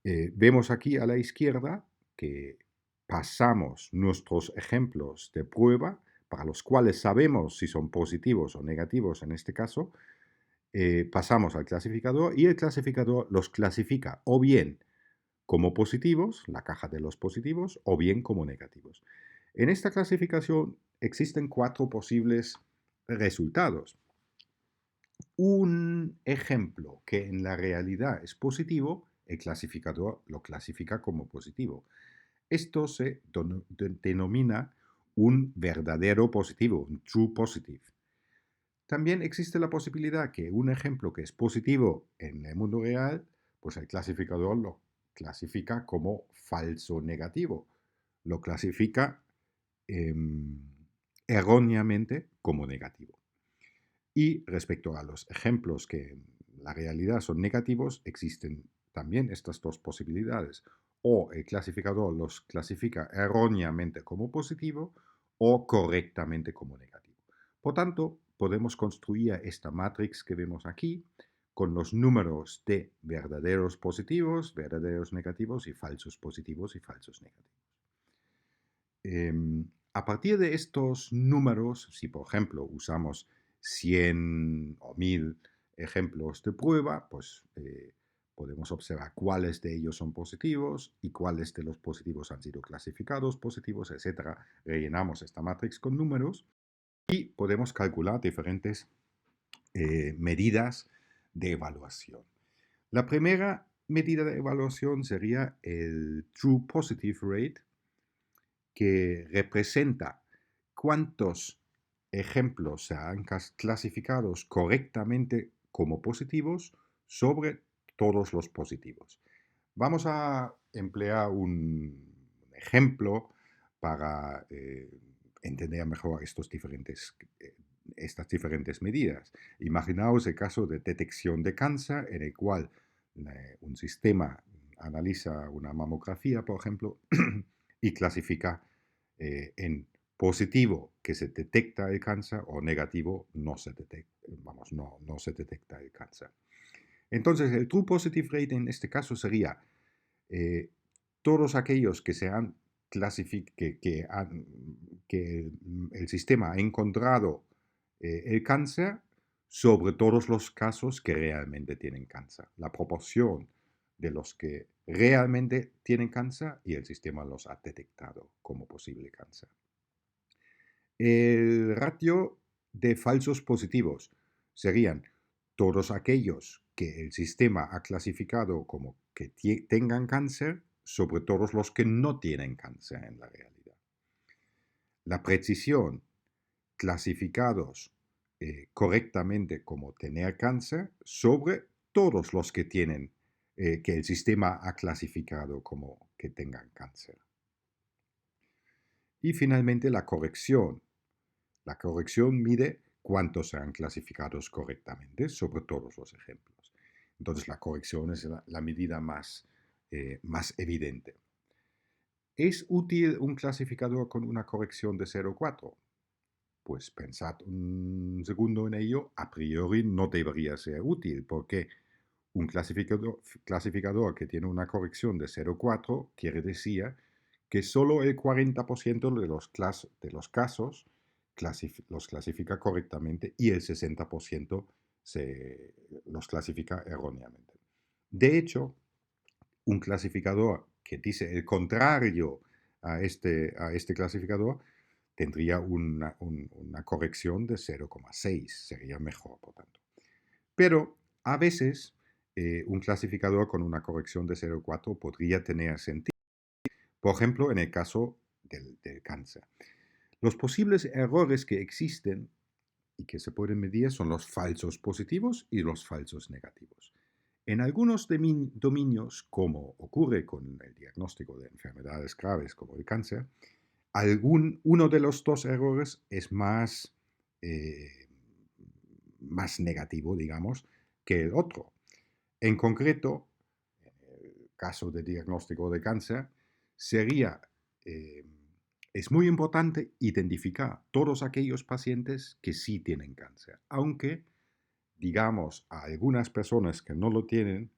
Vemos aquí a la izquierda que pasamos nuestros ejemplos de prueba, para los cuales sabemos si son positivos o negativos en este caso, pasamos al clasificador y el clasificador los clasifica o bien como positivos, la caja de los positivos, o bien como negativos. En esta clasificación existen 4 posibles resultados. Un ejemplo que en la realidad es positivo, el clasificador lo clasifica como positivo. Esto se denomina un verdadero positivo, un true positive. También existe la posibilidad que un ejemplo que es positivo en el mundo real, pues el clasificador lo clasifica como falso negativo. Lo clasifica erróneamente como negativo. Y respecto a los ejemplos que en la realidad son negativos, existen también estas dos posibilidades. O el clasificador los clasifica erróneamente como positivo o correctamente como negativo. Por tanto, podemos construir esta matrix que vemos aquí con los números de verdaderos positivos, verdaderos negativos y falsos positivos y falsos negativos. A partir de estos números, si por ejemplo usamos 100 o 1000 ejemplos de prueba, pues podemos observar cuáles de ellos son positivos y cuáles de los positivos han sido clasificados positivos, etc. Rellenamos esta matrix con números y podemos calcular diferentes medidas de evaluación. La primera medida de evaluación sería el True Positive Rate, que representa cuántos ejemplos se han clasificados correctamente como positivos sobre todos los positivos. Vamos a emplear un ejemplo para entender mejor estas diferentes medidas. Imaginaos el caso de detección de cáncer en el cual un sistema analiza una mamografía, por ejemplo, y clasifica en positivo que se detecta el cáncer o negativo no se detecta el cáncer. Entonces, el True Positive Rate en este caso sería todos aquellos que se han que el sistema ha encontrado el cáncer sobre todos los casos que realmente tienen cáncer. La proporción de los que realmente tienen cáncer y el sistema los ha detectado como posible cáncer. El ratio de falsos positivos serían todos aquellos que el sistema ha clasificado como que tengan cáncer sobre todos los que no tienen cáncer en la realidad. La precisión, clasificados correctamente como tener cáncer sobre todos los que tienen, que el sistema ha clasificado como que tengan cáncer. Y finalmente la corrección. La corrección mide cuántos sean clasificados correctamente sobre todos los ejemplos. Entonces la corrección es la medida más evidente. ¿Es útil un clasificador con una corrección de 0,4? Pues pensad un segundo en ello, a priori no debería ser útil, porque un clasificador que tiene una corrección de 0,4 quiere decir que solo el 40% de los casos los clasifica correctamente y el 60% los clasifica erróneamente. De hecho, un clasificador que dice el contrario a este clasificador tendría una corrección de 0,6, sería mejor, por tanto. Pero a veces un clasificador con una corrección de 0,4 podría tener sentido, por ejemplo, en el caso del cáncer. Los posibles errores que existen y que se pueden medir son los falsos positivos y los falsos negativos. En algunos dominios, como ocurre con el diagnóstico de enfermedades graves como el cáncer, uno de los dos errores es eh, más negativo, digamos, que el otro. En concreto, en el caso de diagnóstico de cáncer, sería, eh, es muy importante identificar todos aquellos pacientes que sí tienen cáncer, aunque digamos a algunas personas que no lo tienen,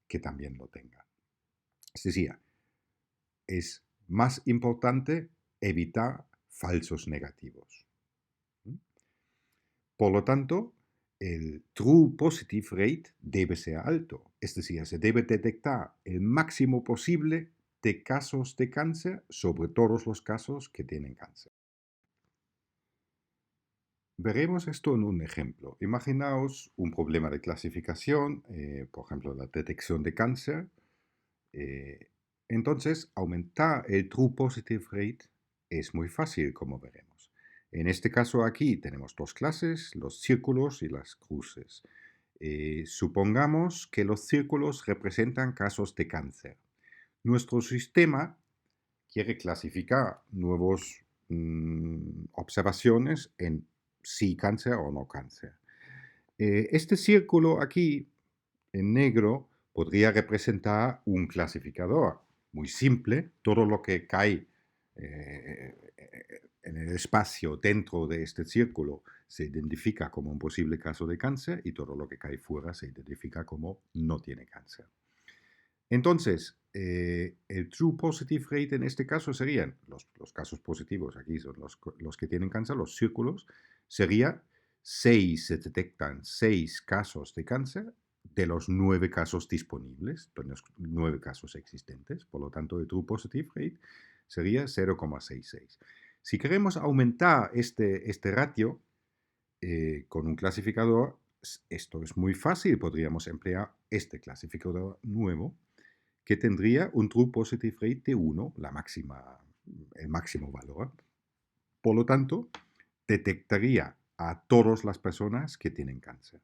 que también lo tengan. Es decir, es más importante evitar falsos negativos. Por lo tanto, el true positive rate debe ser alto, es decir, se debe detectar el máximo posible de casos de cáncer sobre todos los casos que tienen cáncer. Veremos esto en un ejemplo. Imaginaos un problema de clasificación, por ejemplo, la detección de cáncer. Eh, entonces, aumentar el true positive rate es muy fácil, como veremos. En este caso aquí tenemos dos clases, los círculos y las cruces. Supongamos que los círculos representan casos de cáncer. Nuestro sistema quiere clasificar nuevas observaciones en sí cáncer o no cáncer. Este círculo aquí, en negro, podría representar un clasificador muy simple. Todo lo que cae en el espacio dentro de este círculo se identifica como un posible caso de cáncer y todo lo que cae fuera se identifica como no tiene cáncer. Entonces, el true positive rate en este caso serían, los casos positivos aquí son los que tienen cáncer, los círculos, sería 6, se detectan 6 casos de cáncer de los 9 casos disponibles, de los 9 casos existentes. Por lo tanto, el true positive rate sería 0,66. Si queremos aumentar este ratio con un clasificador, esto es muy fácil, podríamos emplear este clasificador nuevo que tendría un true positive rate de 1, el máximo valor. Por lo tanto, detectaría a todas las personas que tienen cáncer.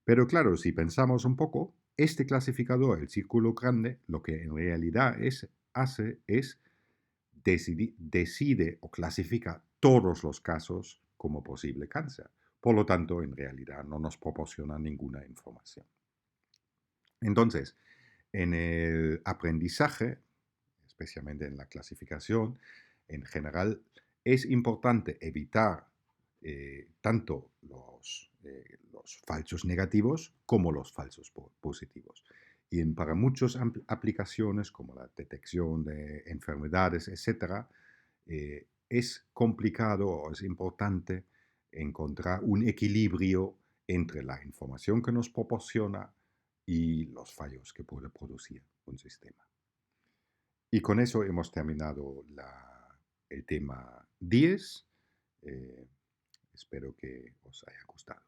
Pero claro, si pensamos un poco, este clasificador, el círculo grande, lo que en realidad hace es decide o clasifica todos los casos como posible cáncer. Por lo tanto, en realidad no nos proporciona ninguna información. Entonces, en el aprendizaje, especialmente en la clasificación, en general es importante evitar tanto los falsos negativos como los falsos positivos. Y para muchas aplicaciones como la detección de enfermedades, etc., es complicado o es importante encontrar un equilibrio entre la información que nos proporciona y los fallos que puede producir un sistema. Y con eso hemos terminado el tema 10. Espero que os haya gustado.